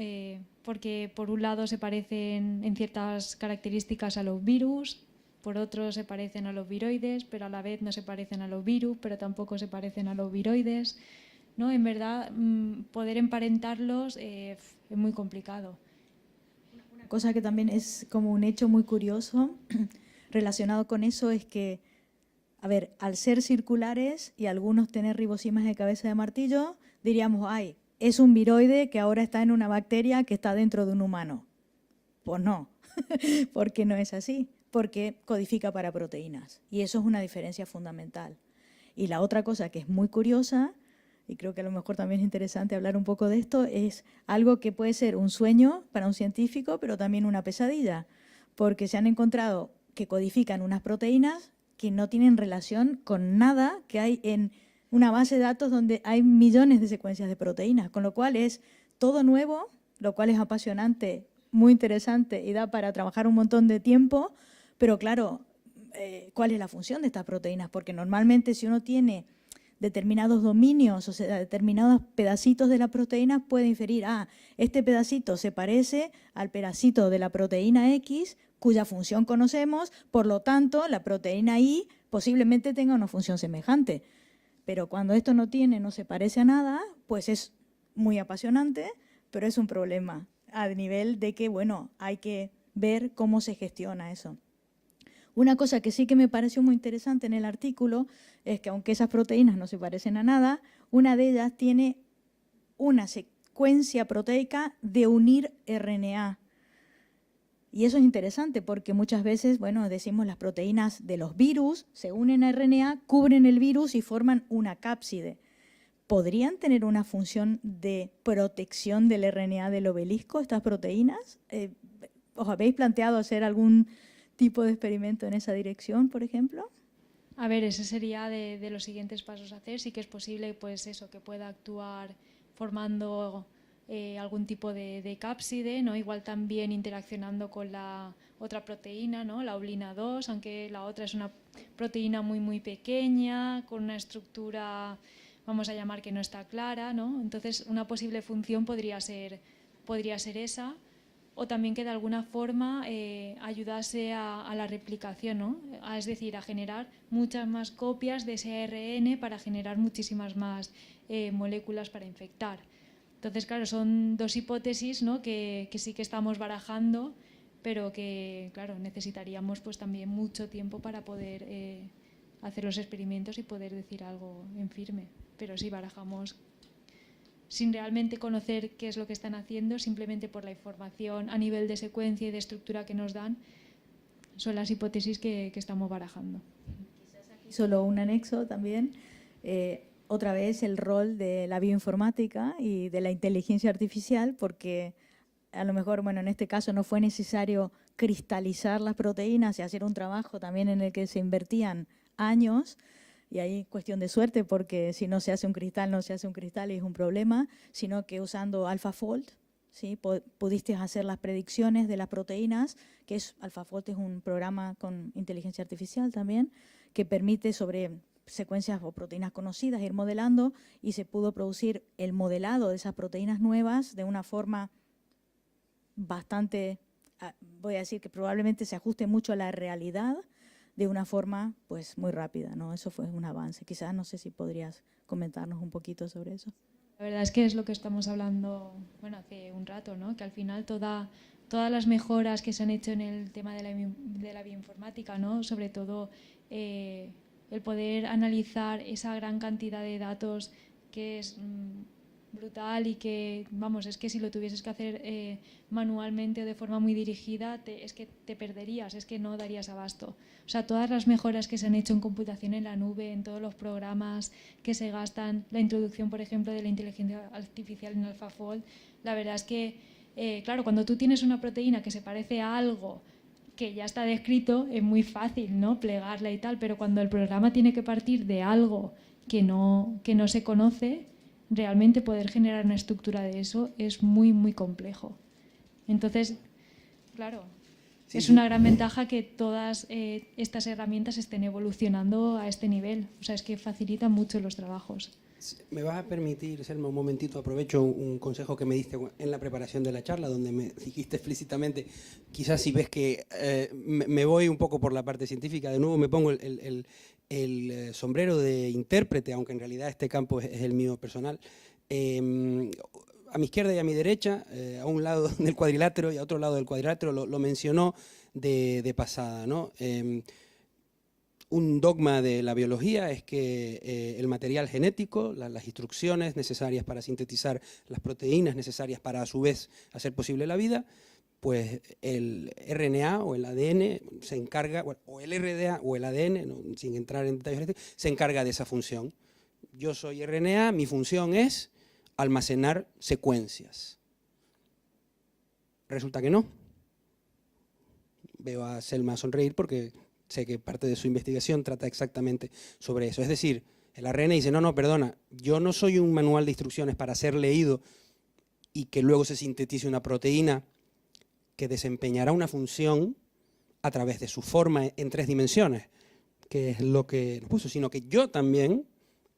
Porque por un lado se parecen en ciertas características a los virus, por otro se parecen a los viroides, pero a la vez no se parecen a los virus, pero tampoco se parecen a los viroides, ¿no? En verdad, poder emparentarlos es muy complicado. Una cosa que también es como un hecho muy curioso relacionado con eso es que, a ver, al ser circulares y algunos tener ribosimas de cabeza de martillo, diríamos, ay, es un viroide que ahora está en una bacteria que está dentro de un humano. Pues no, porque no es así, porque codifica para proteínas y eso es una diferencia fundamental. Y la otra cosa que es muy curiosa, y creo que a lo mejor también es interesante hablar un poco de esto, es algo que puede ser un sueño para un científico, pero también una pesadilla, porque se han encontrado que codifican unas proteínas que no tienen relación con nada que hay en una base de datos donde hay millones de secuencias de proteínas, con lo cual es todo nuevo, lo cual es apasionante, muy interesante y da para trabajar un montón de tiempo, pero claro, ¿cuál es la función de estas proteínas? Porque normalmente si uno tiene determinados dominios, o sea, determinados pedacitos de la proteína, puede inferir, este pedacito se parece al pedacito de la proteína X, cuya función conocemos, por lo tanto, la proteína Y posiblemente tenga una función semejante. Pero cuando esto no se parece a nada, pues es muy apasionante, pero es un problema a nivel de que, bueno, hay que ver cómo se gestiona eso. Una cosa que sí que me pareció muy interesante en el artículo es que aunque esas proteínas no se parecen a nada, una de ellas tiene una secuencia proteica de unir RNA. Y eso es interesante porque muchas veces, bueno, decimos las proteínas de los virus se unen a RNA, cubren el virus y forman una cápside. ¿Podrían tener una función de protección del RNA del obelisco, estas proteínas? ¿Os habéis planteado hacer algún tipo de experimento en esa dirección, por ejemplo? A ver, ese sería de los siguientes pasos a hacer. Sí que es posible, pues eso, que pueda actuar formando algún tipo de cápside, ¿no? Igual también interaccionando con la otra proteína, ¿no? La oblina 2, aunque la otra es una proteína muy, muy pequeña, con una estructura, vamos a llamar que no está clara, ¿no? Entonces, una posible función podría ser esa. O también que de alguna forma ayudase a la replicación, ¿no? Es decir, a generar muchas más copias de ese ARN para generar muchísimas más moléculas para infectar. Entonces, claro, son dos hipótesis, ¿no? que sí que estamos barajando, pero que, claro, necesitaríamos pues también mucho tiempo para poder hacer los experimentos y poder decir algo en firme. Pero sí barajamos sin realmente conocer qué es lo que están haciendo, simplemente por la información a nivel de secuencia y de estructura que nos dan, son las hipótesis que estamos barajando. Quizás aquí solo un anexo también, otra vez el rol de la bioinformática y de la inteligencia artificial, porque a lo mejor, bueno, en este caso no fue necesario cristalizar las proteínas y hacer un trabajo también en el que se invertían años. Y ahí cuestión de suerte, porque si no se hace un cristal, no se hace un cristal y es un problema, sino que usando AlphaFold, ¿sí? Pudiste hacer las predicciones de las proteínas, que AlphaFold es un programa con inteligencia artificial también, que permite sobre secuencias o proteínas conocidas ir modelando, y se pudo producir el modelado de esas proteínas nuevas de una forma bastante, voy a decir que probablemente se ajuste mucho a la realidad, de una forma pues muy rápida, ¿no? Eso fue un avance. Quizás, no sé si podrías comentarnos un poquito sobre eso. La verdad es que es lo que estamos hablando, bueno, hace un rato, ¿no? Que al final todas las mejoras que se han hecho en el tema de la bioinformática, ¿no? Sobre todo el poder analizar esa gran cantidad de datos que es brutal y que, vamos, es que si lo tuvieses que hacer manualmente o de forma muy dirigida, es que te perderías, es que no darías abasto. O sea, todas las mejoras que se han hecho en computación en la nube, en todos los programas que se gastan, la introducción, por ejemplo, de la inteligencia artificial en AlphaFold, la verdad es que, claro, cuando tú tienes una proteína que se parece a algo que ya está descrito, es muy fácil, ¿no? Plegarla y tal, pero cuando el programa tiene que partir de algo que no se conoce, realmente poder generar una estructura de eso es muy, muy complejo. Entonces, claro, sí, es una gran ventaja que todas estas herramientas estén evolucionando a este nivel. O sea, es que facilitan mucho los trabajos. ¿Me vas a permitir, Selma, un momentito? Aprovecho un consejo que me diste en la preparación de la charla, donde me dijiste explícitamente, quizás si ves que me voy un poco por la parte científica, de nuevo me pongo el sombrero de intérprete, aunque en realidad este campo es el mío personal. A mi izquierda y a mi derecha, a un lado del cuadrilátero y a otro lado del cuadrilátero, lo mencionó de pasada, ¿no? Un dogma de la biología es que el material genético, las instrucciones necesarias para sintetizar las proteínas necesarias para a su vez hacer posible la vida, pues el RNA o el ADN se encarga, o el RDA o el ADN, ¿no? Sin entrar en detalles, se encarga de esa función. Yo soy RNA, mi función es almacenar secuencias. Resulta que no. Veo a Selma sonreír porque sé que parte de su investigación trata exactamente sobre eso. Es decir, el ARN dice, no, perdona, yo no soy un manual de instrucciones para ser leído y que luego se sintetice una proteína que desempeñará una función a través de su forma en 3 dimensiones, que es lo que nos puso, sino que yo también,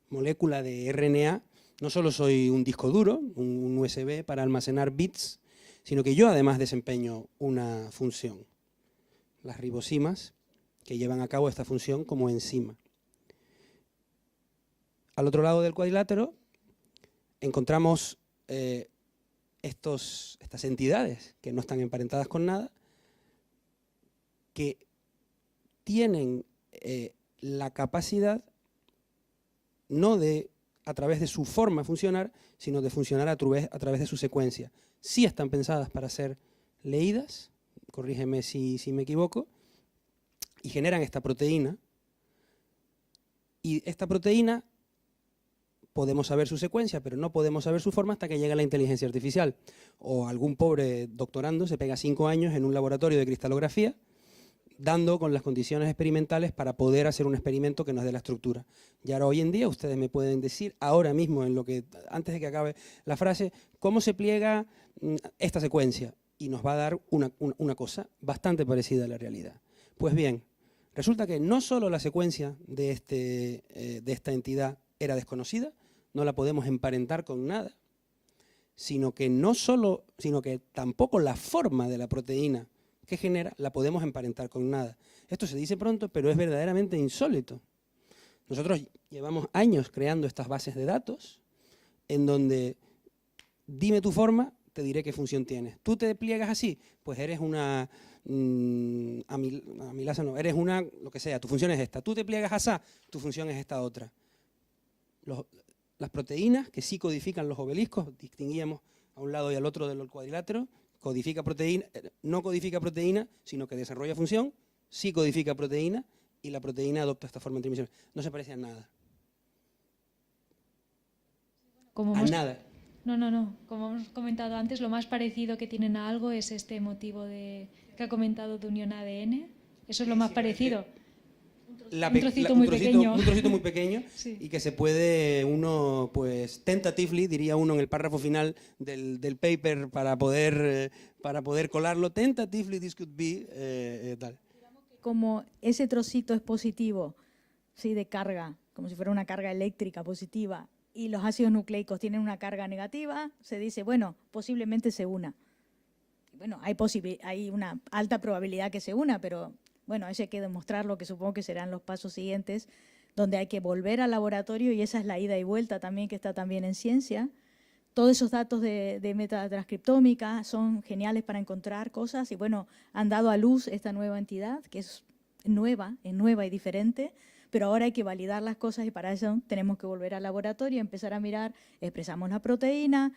molécula de RNA, no solo soy un disco duro, un USB para almacenar bits, sino que yo además desempeño una función. Las ribosimas que llevan a cabo esta función como enzima. Al otro lado del cuadrilátero encontramos estas entidades que no están emparentadas con nada, que tienen la capacidad no de a través de su forma de funcionar, sino de funcionar a través de su secuencia. Sí están pensadas para ser leídas, corrígeme si me equivoco, y generan esta proteína. Y esta proteína podemos saber su secuencia, pero no podemos saber su forma hasta que llega la inteligencia artificial. O algún pobre doctorando se pega 5 años en un laboratorio de cristalografía, dando con las condiciones experimentales para poder hacer un experimento que nos dé la estructura. Y ahora hoy en día ustedes me pueden decir, ahora mismo, antes de que acabe la frase, cómo se pliega esta secuencia. Y nos va a dar una cosa bastante parecida a la realidad. Pues bien, resulta que no solo la secuencia de esta entidad era desconocida, no la podemos emparentar con nada, sino que tampoco la forma de la proteína que genera la podemos emparentar con nada. Esto se dice pronto, pero es verdaderamente insólito. Nosotros llevamos años creando estas bases de datos en donde dime tu forma, te diré qué función tienes. Tú te pliegas así, pues eres una amilasa, no, eres una, lo que sea, tu función es esta. Tú te pliegas así, tu función es esta otra. Las proteínas que sí codifican los obeliscos, distinguíamos a un lado y al otro del cuadrilátero, codifica proteína, no codifica proteína, sino que desarrolla función, sí codifica proteína, y la proteína adopta esta forma tridimensional. No se parece a nada. Nada. No. Como hemos comentado antes, lo más parecido que tienen a algo es este motivo que ha comentado de unión ADN. Eso es lo más parecido. Un trocito muy pequeño sí. Y que se puede uno, pues, tentatively, diría uno en el párrafo final del paper para poder colarlo, tentatively this could be, tal. Como ese trocito es positivo, sí, de carga, como si fuera una carga eléctrica positiva, y los ácidos nucleicos tienen una carga negativa, se dice, bueno, posiblemente se una. Bueno, hay una alta probabilidad que se una, pero bueno, eso hay que demostrarlo, que supongo que serán los pasos siguientes, donde hay que volver al laboratorio, y esa es la ida y vuelta también, que está también en ciencia. Todos esos datos de metatranscriptómica son geniales para encontrar cosas, y bueno, han dado a luz esta nueva entidad, que es nueva y diferente, pero ahora hay que validar las cosas, y para eso tenemos que volver al laboratorio, empezar a mirar, expresamos la proteína,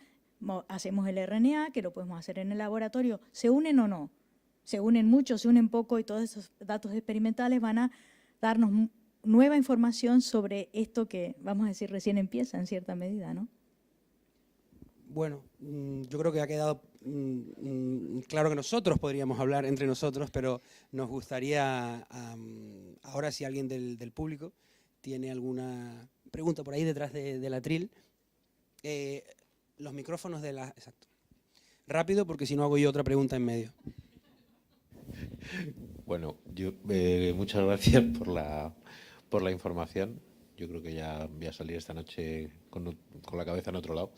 hacemos el RNA, que lo podemos hacer en el laboratorio, ¿se unen o no? Se unen mucho, se unen poco, y todos esos datos experimentales van a darnos nueva información sobre esto que, vamos a decir, recién empieza en cierta medida, ¿no? Bueno, yo creo que ha quedado claro que nosotros podríamos hablar entre nosotros, pero nos gustaría, ahora si alguien del público tiene alguna pregunta por ahí detrás del atril, los micrófonos de la... Exacto. Rápido, porque si no hago yo otra pregunta en medio. Bueno, muchas gracias por la información. Yo creo que ya voy a salir esta noche con la cabeza en otro lado.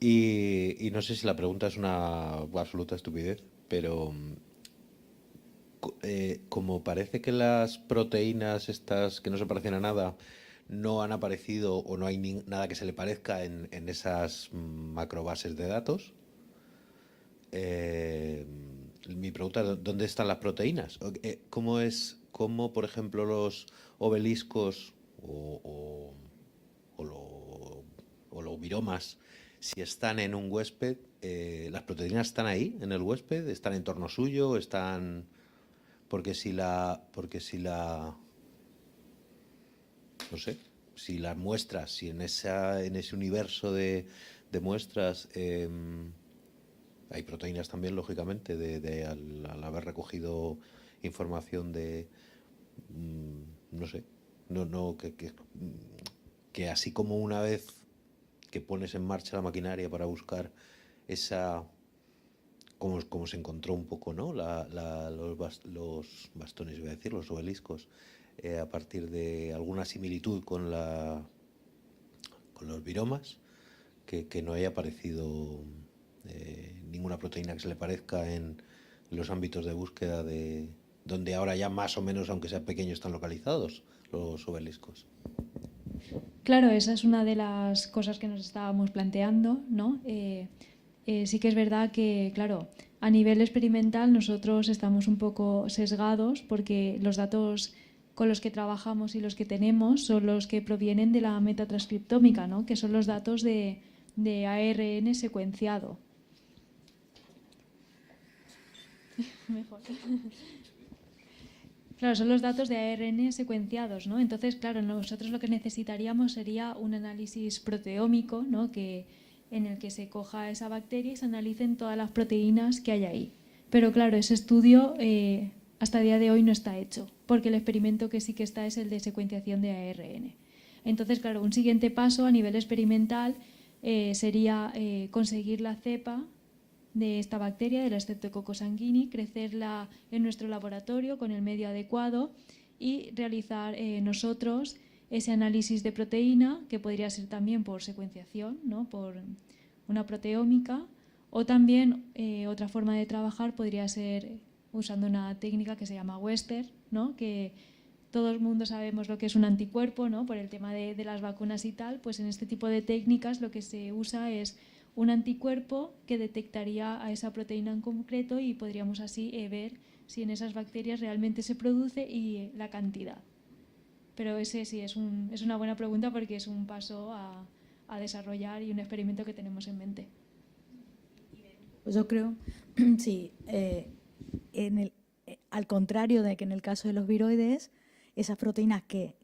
Y no sé si la pregunta es una absoluta estupidez, pero como parece que las proteínas estas que no se parecen a nada no han aparecido, o no hay nada que se le parezca en esas macrobases de datos, mi pregunta es, ¿dónde están las proteínas? ¿Cómo, por ejemplo, los obeliscos o los viromas, si están en un huésped, las proteínas están ahí, en el huésped, están en torno suyo, están... Porque si la no sé, si las muestras, si en ese universo de muestras hay proteínas también, lógicamente, al haber recogido información de, no sé, que así como una vez que pones en marcha la maquinaria para buscar esa, como se encontró un poco, ¿no? Los bastones, iba a decir, los obeliscos, a partir de alguna similitud con los viromas, que no haya aparecido ninguna proteína que se le parezca en los ámbitos de búsqueda de donde ahora ya más o menos, aunque sea pequeños, están localizados los obeliscos. Claro, esa es una de las cosas que nos estábamos planteando, ¿no? Sí que es verdad que, claro, a nivel experimental nosotros estamos un poco sesgados porque los datos con los que trabajamos y los que tenemos son los que provienen de la metatranscriptómica, ¿no? Que son los datos de ARN secuenciado. Mejor. Claro, son los datos de ARN secuenciados, ¿no? Entonces, claro, nosotros lo que necesitaríamos sería un análisis proteómico, ¿no? En el que se coja esa bacteria y se analicen todas las proteínas que hay ahí. Pero claro, ese estudio hasta el día de hoy no está hecho, porque el experimento que sí que está es el de secuenciación de ARN. Entonces, claro, un siguiente paso a nivel experimental sería conseguir la cepa de esta bacteria, de la Streptococcus sanguini, crecerla en nuestro laboratorio con el medio adecuado y realizar nosotros ese análisis de proteína, que podría ser también por secuenciación, ¿no? Por una proteómica, o también otra forma de trabajar podría ser usando una técnica que se llama Western, ¿no? Que todo el mundo sabemos lo que es un anticuerpo, ¿no? Por el tema de las vacunas y tal, pues en este tipo de técnicas lo que se usa es un anticuerpo que detectaría a esa proteína en concreto y podríamos así ver si en esas bacterias realmente se produce y la cantidad. Pero ese sí es una buena pregunta porque es un paso a desarrollar y un experimento que tenemos en mente. Pues yo creo, sí, al contrario de que en el caso de los viroides, esas proteínas que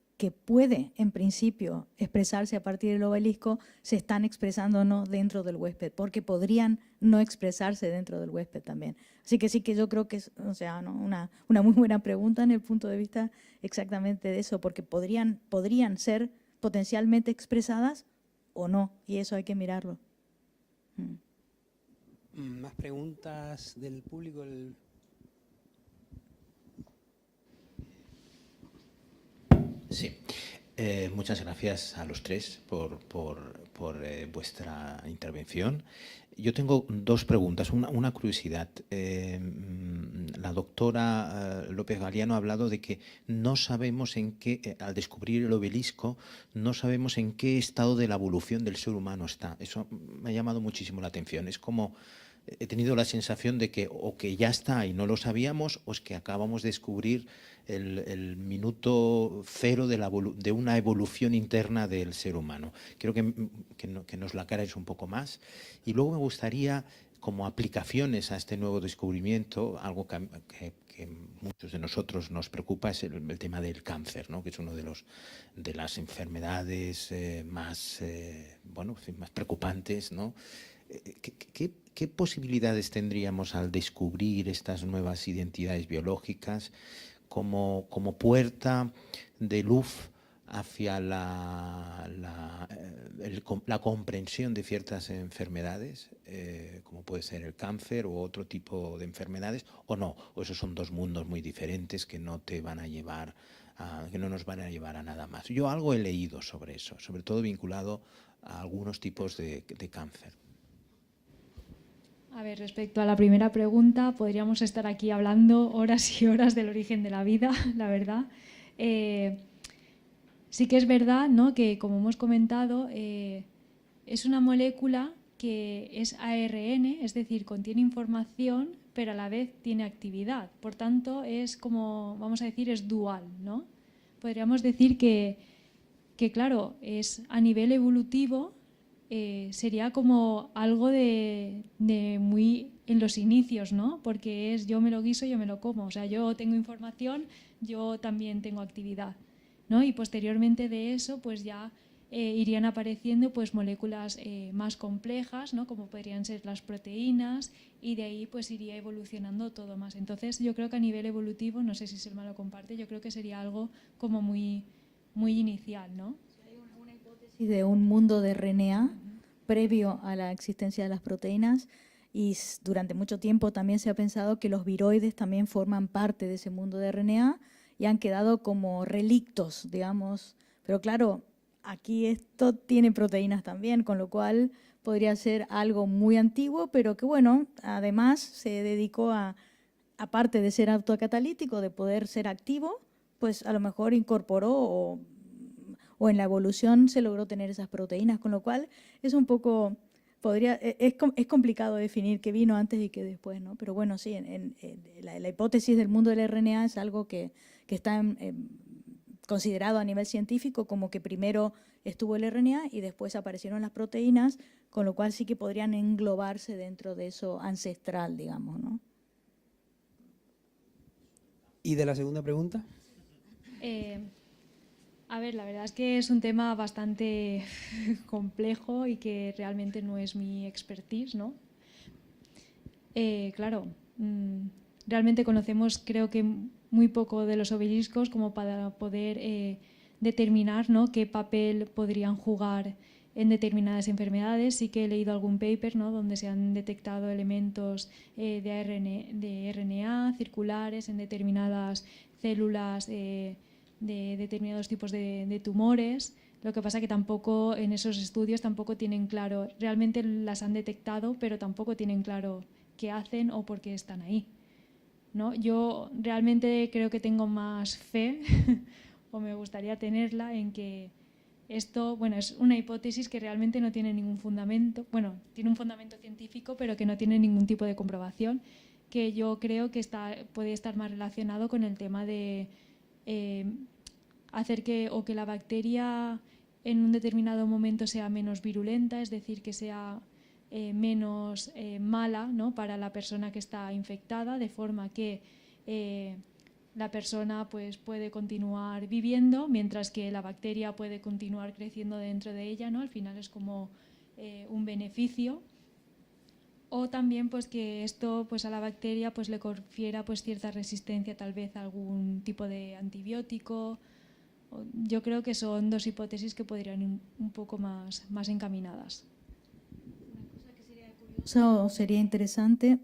puede, en principio, expresarse a partir del obelisco, se están expresando no dentro del huésped, porque podrían no expresarse dentro del huésped también. Así que sí que yo creo que es, o sea, ¿no? una muy buena pregunta en el punto de vista exactamente de eso, porque podrían ser potencialmente expresadas o no, y eso hay que mirarlo. ¿Más preguntas del público? Sí, muchas gracias a los tres por vuestra intervención. Yo tengo dos preguntas, una curiosidad. La doctora López Galiano ha hablado de que no sabemos en qué, al descubrir el obelisco, no sabemos en qué estado de la evolución del ser humano está. Eso me ha llamado muchísimo la atención. Es como, he tenido la sensación de que o que ya está y no lo sabíamos, o es que acabamos de descubrir el minuto cero de una evolución interna del ser humano. Creo que nos la aclaréis un poco más. Y luego me gustaría, como aplicaciones a este nuevo descubrimiento, algo que muchos de nosotros nos preocupa, es el tema del cáncer, ¿no? Que es uno de las enfermedades más preocupantes, ¿no? ¿Qué posibilidades tendríamos al descubrir estas nuevas identidades biológicas como puerta de luz hacia la comprensión de ciertas enfermedades, como puede ser el cáncer u otro tipo de enfermedades, o no? ¿O esos son dos mundos muy diferentes que no te van a llevar que no nos van a llevar a nada más? Yo algo he leído sobre eso, sobre todo vinculado a algunos tipos de cáncer. A ver, respecto a la primera pregunta, podríamos estar aquí hablando horas y horas del origen de la vida, la verdad. Sí que es verdad, ¿no?, que, como hemos comentado, es una molécula que es ARN, es decir, contiene información, pero a la vez tiene actividad. Por tanto, es como, vamos a decir, es dual, ¿no? Podríamos decir que claro, es a nivel evolutivo, sería como algo de muy en los inicios, ¿no? Porque es yo me lo guiso, yo me lo como. O sea, yo tengo información, yo también tengo actividad, ¿no? Y posteriormente de eso, pues ya irían apareciendo pues moléculas más complejas, ¿no? Como podrían ser las proteínas, y de ahí pues iría evolucionando todo más. Entonces yo creo que a nivel evolutivo, no sé si Selma lo comparte, yo creo que sería algo como muy inicial, ¿no? De un mundo de RNA previo a la existencia de las proteínas, y durante mucho tiempo también se ha pensado que los viroides también forman parte de ese mundo de RNA y han quedado como relictos, digamos. Pero claro, aquí esto tiene proteínas también, con lo cual podría ser algo muy antiguo, pero que bueno, además se dedicó aparte de ser autocatalítico, de poder ser activo, pues a lo mejor incorporó o en la evolución se logró tener esas proteínas, con lo cual es un poco, es complicado definir qué vino antes y qué después, ¿no? Pero bueno, sí, la hipótesis del mundo del RNA es algo que está considerado a nivel científico como que primero estuvo el RNA y después aparecieron las proteínas, con lo cual sí que podrían englobarse dentro de eso ancestral, digamos, ¿no? ¿Y de la segunda pregunta? A ver, la verdad es que es un tema bastante complejo y que realmente no es mi expertise, ¿no? Claro, realmente conocemos, creo que muy poco de los obeliscos como para poder determinar, ¿no?, qué papel podrían jugar en determinadas enfermedades. Sí que he leído algún paper, ¿no?, donde se han detectado elementos de RNA circulares en determinadas células de determinados tipos de tumores. Lo que pasa que tampoco en esos estudios tampoco tienen claro, realmente las han detectado, pero tampoco tienen claro qué hacen o por qué están ahí, ¿no? Yo realmente creo que tengo más fe o me gustaría tenerla en que esto, bueno, es una hipótesis que realmente no tiene ningún fundamento, bueno, tiene un fundamento científico, pero que no tiene ningún tipo de comprobación, que yo creo que puede estar más relacionado con el tema de hacer que la bacteria en un determinado momento sea menos virulenta, es decir, que sea menos mala, ¿no?, para la persona que está infectada, de forma que la persona pues puede continuar viviendo mientras que la bacteria puede continuar creciendo dentro de ella, ¿no? Al final es como un beneficio. O también pues que esto pues a la bacteria pues le confiera pues cierta resistencia tal vez a algún tipo de antibiótico. Yo creo que son dos hipótesis que podrían ir un poco más encaminadas. Eso sería interesante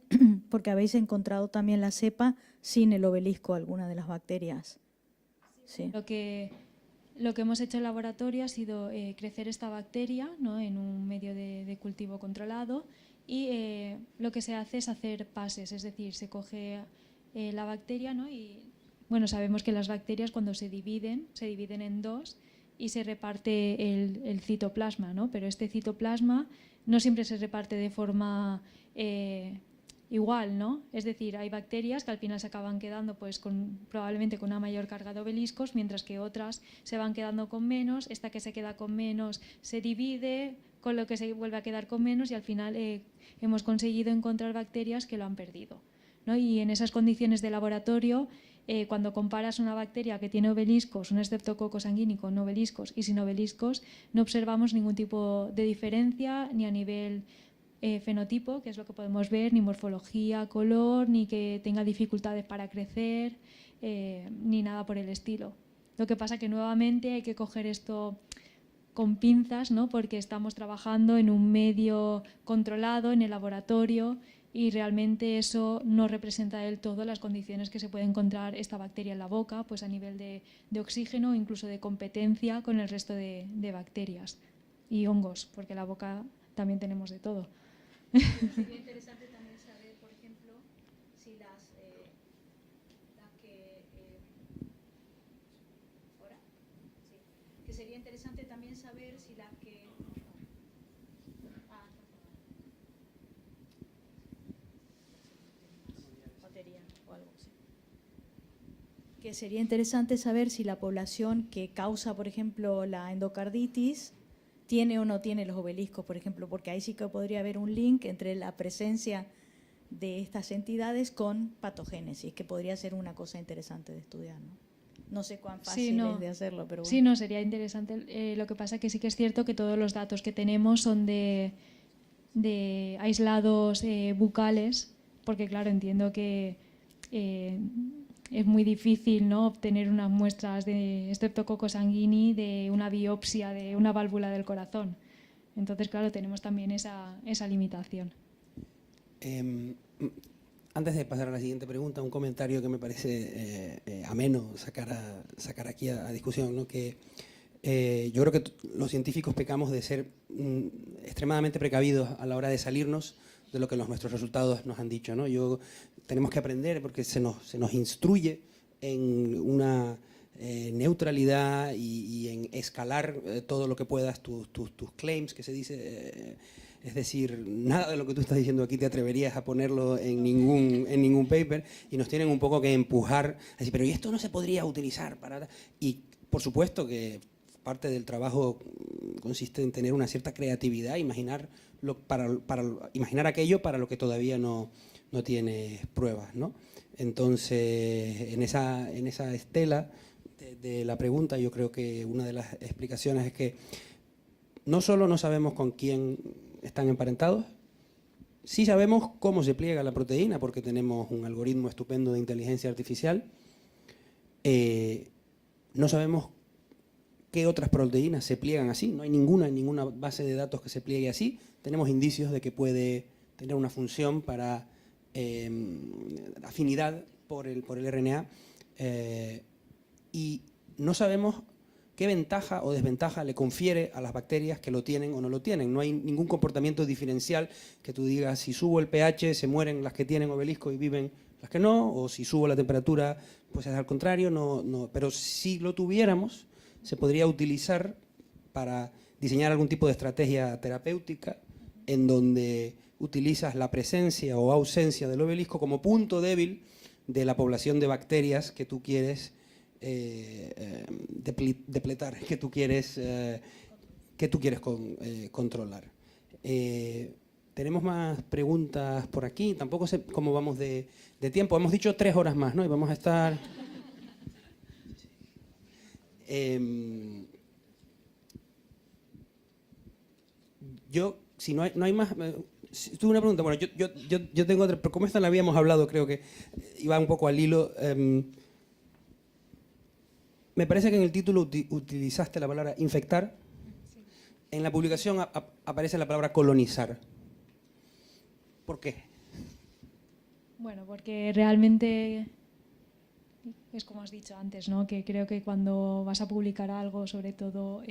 porque habéis encontrado también la cepa sin el obelisco, alguna de las bacterias. Sí. Lo que hemos hecho en laboratorio ha sido crecer esta bacteria, ¿no?, en un medio de cultivo controlado y lo que se hace es hacer pases, es decir, se coge la bacteria, ¿no?, y bueno, sabemos que las bacterias cuando se dividen en dos y se reparte el citoplasma, ¿no? Pero este citoplasma no siempre se reparte de forma igual, ¿no? Es decir, hay bacterias que al final se acaban quedando pues probablemente con una mayor carga de obeliscos, mientras que otras se van quedando con menos. Esta que se queda con menos se divide, con lo que se vuelve a quedar con menos y al final hemos conseguido encontrar bacterias que lo han perdido, ¿no? Y en esas condiciones de laboratorio, cuando comparas una bacteria que tiene obeliscos, un Streptococcus sanguíneo con obeliscos y sin obeliscos, no observamos ningún tipo de diferencia ni a nivel fenotipo, que es lo que podemos ver, ni morfología, color, ni que tenga dificultades para crecer, ni nada por el estilo. Lo que pasa que nuevamente hay que coger esto con pinzas, ¿no?, porque estamos trabajando en un medio controlado, en el laboratorio, y realmente eso no representa del todo las condiciones que se puede encontrar esta bacteria en la boca, pues a nivel de oxígeno, incluso de competencia con el resto de bacterias y hongos, porque en la boca también tenemos de todo. Sería interesante también saber, por ejemplo, si las que... ¿Ahora? Sí. Que sería interesante también saber si las que... Que sería interesante saber si la población que causa, por ejemplo, la endocarditis tiene o no tiene los obeliscos, por ejemplo, porque ahí sí que podría haber un link entre la presencia de estas entidades con patogénesis, que podría ser una cosa interesante de estudiar, ¿no? No sé cuán fácil es de hacerlo, pero bueno. Sí, no, sería interesante. Lo que pasa que sí que es cierto que todos los datos que tenemos son de aislados bucales, porque claro, entiendo que es muy difícil, ¿no?, obtener unas muestras de Streptococcus sanguini de una biopsia de una válvula del corazón. Entonces, claro, tenemos también esa limitación. Antes de pasar a la siguiente pregunta, un comentario que me parece ameno sacar aquí a discusión, ¿no?, que yo creo que los científicos pecamos de ser extremadamente precavidos a la hora de salirnos de lo que nuestros resultados nos han dicho, ¿no? Tenemos que aprender porque se nos instruye en una neutralidad y en escalar todo lo que puedas tus claims, que se dice, es decir, nada de lo que tú estás diciendo aquí te atreverías a ponerlo en ningún paper, y nos tienen un poco que empujar a decir, pero ¿y esto no se podría utilizar para...? Y por supuesto que parte del trabajo consiste en tener una cierta creatividad, imaginar aquello para lo que todavía no tiene pruebas, ¿no? Entonces, en esa estela de la pregunta, yo creo que una de las explicaciones es que no solo no sabemos con quién están emparentados, sí sabemos cómo se pliega la proteína, porque tenemos un algoritmo estupendo de inteligencia artificial. No sabemos qué otras proteínas se pliegan así. No hay ninguna base de datos que se pliegue así. Tenemos indicios de que puede tener una función para afinidad por el RNA. Y no sabemos qué ventaja o desventaja le confiere a las bacterias que lo tienen o no lo tienen. No hay ningún comportamiento diferencial que tú digas, si subo el pH se mueren las que tienen obelisco y viven las que no, o si subo la temperatura pues es al contrario. No. Pero si lo tuviéramos, se podría utilizar para diseñar algún tipo de estrategia terapéutica en donde utilizas la presencia o ausencia del obelisco como punto débil de la población de bacterias que tú quieres depletar, que tú quieres controlar. Tenemos más preguntas por aquí. Tampoco sé cómo vamos de tiempo. Hemos dicho 3 horas más, ¿no? Y vamos a estar... yo, si no hay más... tuve una pregunta. Bueno, yo tengo otra, pero como esta la habíamos hablado, creo que iba un poco al hilo. Me parece que en el título utilizaste la palabra infectar. Sí. En la publicación aparece la palabra colonizar. ¿Por qué? Bueno, porque realmente es como has dicho antes, ¿no? Que creo que cuando vas a publicar algo, sobre todo,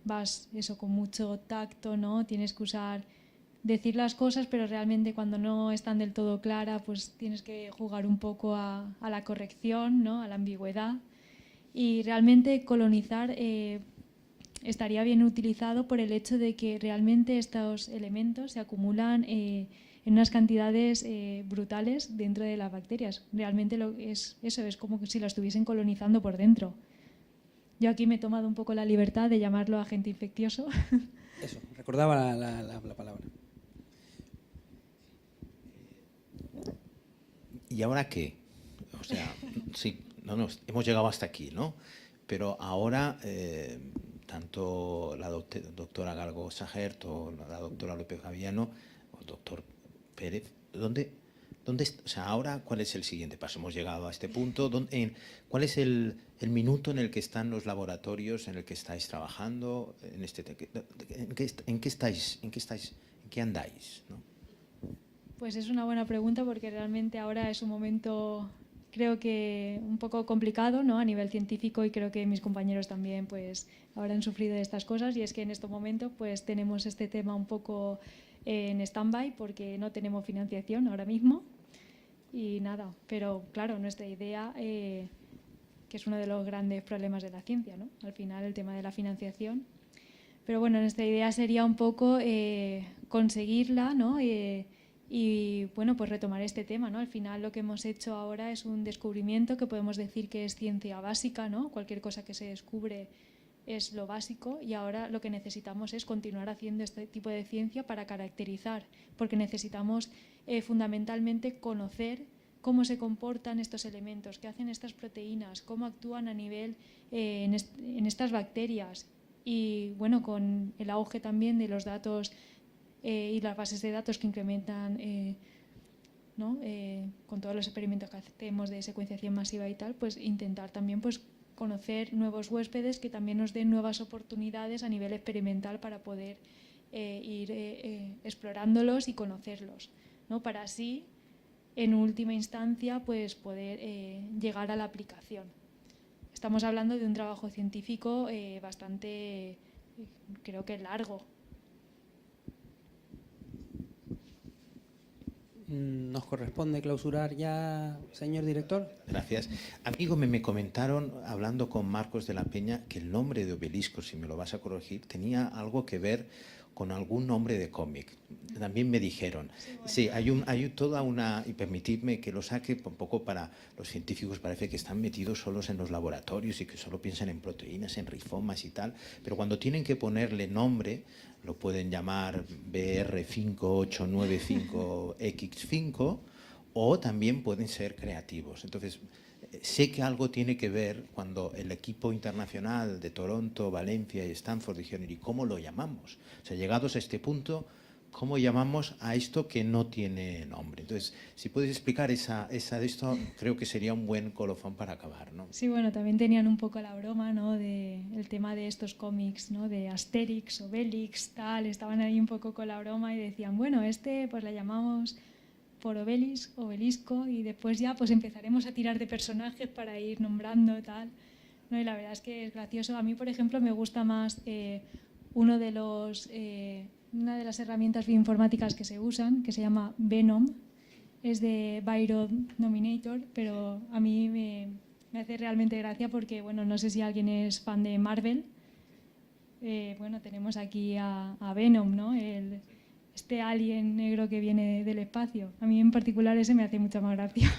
vas eso con mucho tacto, ¿no? Tienes que decir las cosas, pero realmente cuando no están del todo claras, pues tienes que jugar un poco a la corrección, ¿no? A la ambigüedad. Y realmente colonizar estaría bien utilizado por el hecho de que realmente estos elementos se acumulan en unas cantidades brutales dentro de las bacterias. Realmente es como si lo estuviesen colonizando por dentro. Yo aquí me he tomado un poco la libertad de llamarlo agente infeccioso. Eso, recordaba la palabra. ¿Y ahora qué? O sea, sí, hemos llegado hasta aquí, ¿no? Pero ahora, tanto la doctora Galgo Sajert o la doctora López Gaviano o el doctor Pérez, o sea, ahora, ¿cuál es el siguiente paso? Hemos llegado a este punto. ¿Cuál es el minuto en el que están los laboratorios, en el que estáis trabajando? ¿En qué andáis? ¿No? Pues es una buena pregunta, porque realmente ahora es un momento, creo que un poco complicado, ¿no? A nivel científico, y creo que mis compañeros también pues ahora han sufrido de estas cosas, y es que en este momento pues tenemos este tema un poco en stand-by porque no tenemos financiación ahora mismo y nada, pero claro, nuestra idea, que es uno de los grandes problemas de la ciencia, ¿no? Al final el tema de la financiación, pero bueno, nuestra idea sería un poco conseguirla, ¿no? Y bueno, pues retomar este tema, ¿no? Al final lo que hemos hecho ahora es un descubrimiento que podemos decir que es ciencia básica, ¿no? Cualquier cosa que se descubre es lo básico, y ahora lo que necesitamos es continuar haciendo este tipo de ciencia para caracterizar, porque necesitamos fundamentalmente conocer cómo se comportan estos elementos, qué hacen estas proteínas, cómo actúan a nivel en estas bacterias. Y bueno, con el auge también de los datos y las bases de datos que incrementan, ¿no? Con todos los experimentos que hacemos de secuenciación masiva y tal, pues intentar también pues conocer nuevos huéspedes que también nos den nuevas oportunidades a nivel experimental para poder ir explorándolos y conocerlos, ¿no? Para así, en última instancia, pues poder llegar a la aplicación. Estamos hablando de un trabajo científico bastante, creo que largo. Nos corresponde clausurar ya, señor director. Gracias. Amigo, me comentaron, hablando con Marcos de la Peña, que el nombre de obelisco, si me lo vas a corregir, tenía algo que ver con algún nombre de cómic. También me dijeron. Sí, hay toda una, y permitidme que lo saque un poco para los científicos, parece que están metidos solos en los laboratorios y que solo piensan en proteínas, en rizomas y tal, pero cuando tienen que ponerle nombre, lo pueden llamar BR5895X5 o también pueden ser creativos. Entonces, sé que algo tiene que ver cuando el equipo internacional de Toronto, Valencia y Stanford dijeron, ¿y cómo lo llamamos? O sea, llegados a este punto, ¿cómo llamamos a esto que no tiene nombre? Entonces, si puedes explicar esa de esto, creo que sería un buen colofón para acabar, ¿no? Sí, bueno, también tenían un poco la broma, ¿no?, de el tema de estos cómics, ¿no?, de Asterix, Obelix, tal, estaban ahí un poco con la broma y decían, bueno, pues la llamamos por Obelisco, y después ya pues empezaremos a tirar de personajes para ir nombrando, tal, ¿no? Y la verdad es que es gracioso. A mí, por ejemplo, me gusta más una de las herramientas bioinformáticas que se usan, que se llama Venom, es de Byron Nominator, pero a mí me hace realmente gracia porque, bueno, no sé si alguien es fan de Marvel. Bueno, tenemos aquí a Venom, ¿no?, este alien negro que viene del espacio. A mí en particular ese me hace mucha más gracia.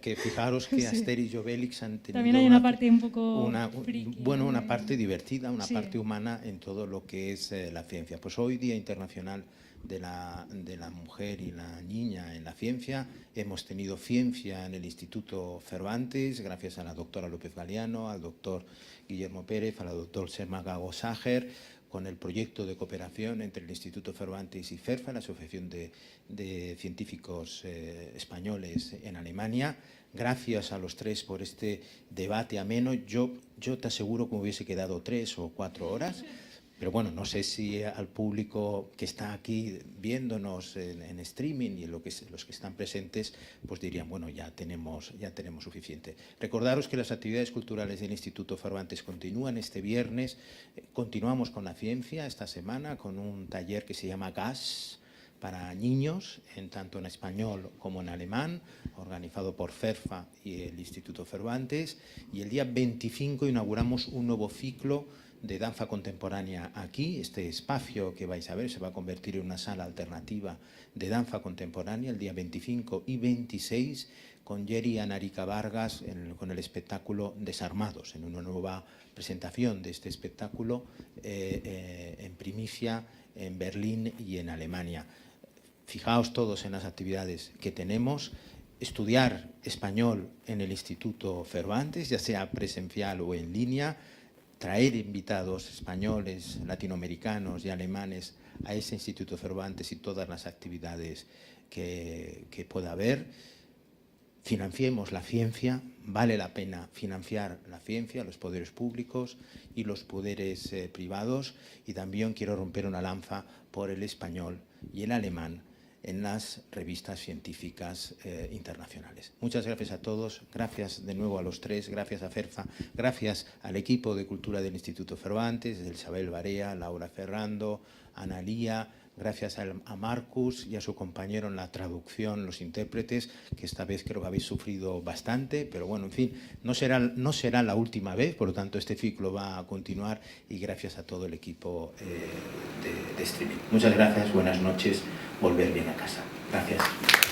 Que fijaros que Asterix y Obelix han tenido también hay una parte un poco friki, bueno, ¿no?, una parte divertida, una sí, parte humana en todo lo que es la ciencia. Pues hoy, Día Internacional de la Mujer y la Niña en la Ciencia, hemos tenido ciencia en el Instituto Cervantes, gracias a la doctora López Galiano, al doctor Guillermo Pérez, a la doctora Selma Gago-Sager, con el proyecto de cooperación entre el Instituto Cervantes y CERFA, la Asociación de Científicos Españoles en Alemania. Gracias a los tres por este debate ameno. Yo te aseguro que me hubiese quedado 3 o 4 horas, pero bueno, no sé si al público que está aquí viéndonos en streaming y los que están presentes, pues dirían, bueno, ya tenemos suficiente. Recordaros que las actividades culturales del Instituto Cervantes continúan este viernes. Continuamos con la ciencia esta semana con un taller que se llama GAS para niños, tanto en español como en alemán, organizado por CERFA y el Instituto Cervantes. Y el día 25 inauguramos un nuevo ciclo de danza contemporánea aquí. Este espacio que vais a ver se va a convertir en una sala alternativa de danza contemporánea el día 25 y 26 con Yeri Anarica Vargas con el espectáculo Desarmados, en una nueva presentación de este espectáculo en primicia en Berlín y en Alemania. Fijaos todos en las actividades que tenemos. Estudiar español en el Instituto Cervantes, ya sea presencial o en línea, traer invitados españoles, latinoamericanos y alemanes a ese Instituto Cervantes y todas las actividades que pueda haber. Financiemos la ciencia, vale la pena financiar la ciencia, los poderes públicos y los poderes privados, y también quiero romper una lanza por el español y el alemán en las revistas científicas internacionales. Muchas gracias a todos, gracias de nuevo a los tres, gracias a CERFA, gracias al equipo de Cultura del Instituto Cervantes, Isabel Barea, Laura Ferrando, Ana Lía, gracias a Marcus y a su compañero en la traducción, los intérpretes, que esta vez creo que habéis sufrido bastante, pero bueno, en fin, no será la última vez, por lo tanto este ciclo va a continuar, y gracias a todo el equipo de streaming. Muchas gracias, buenas noches, volver bien a casa. Gracias.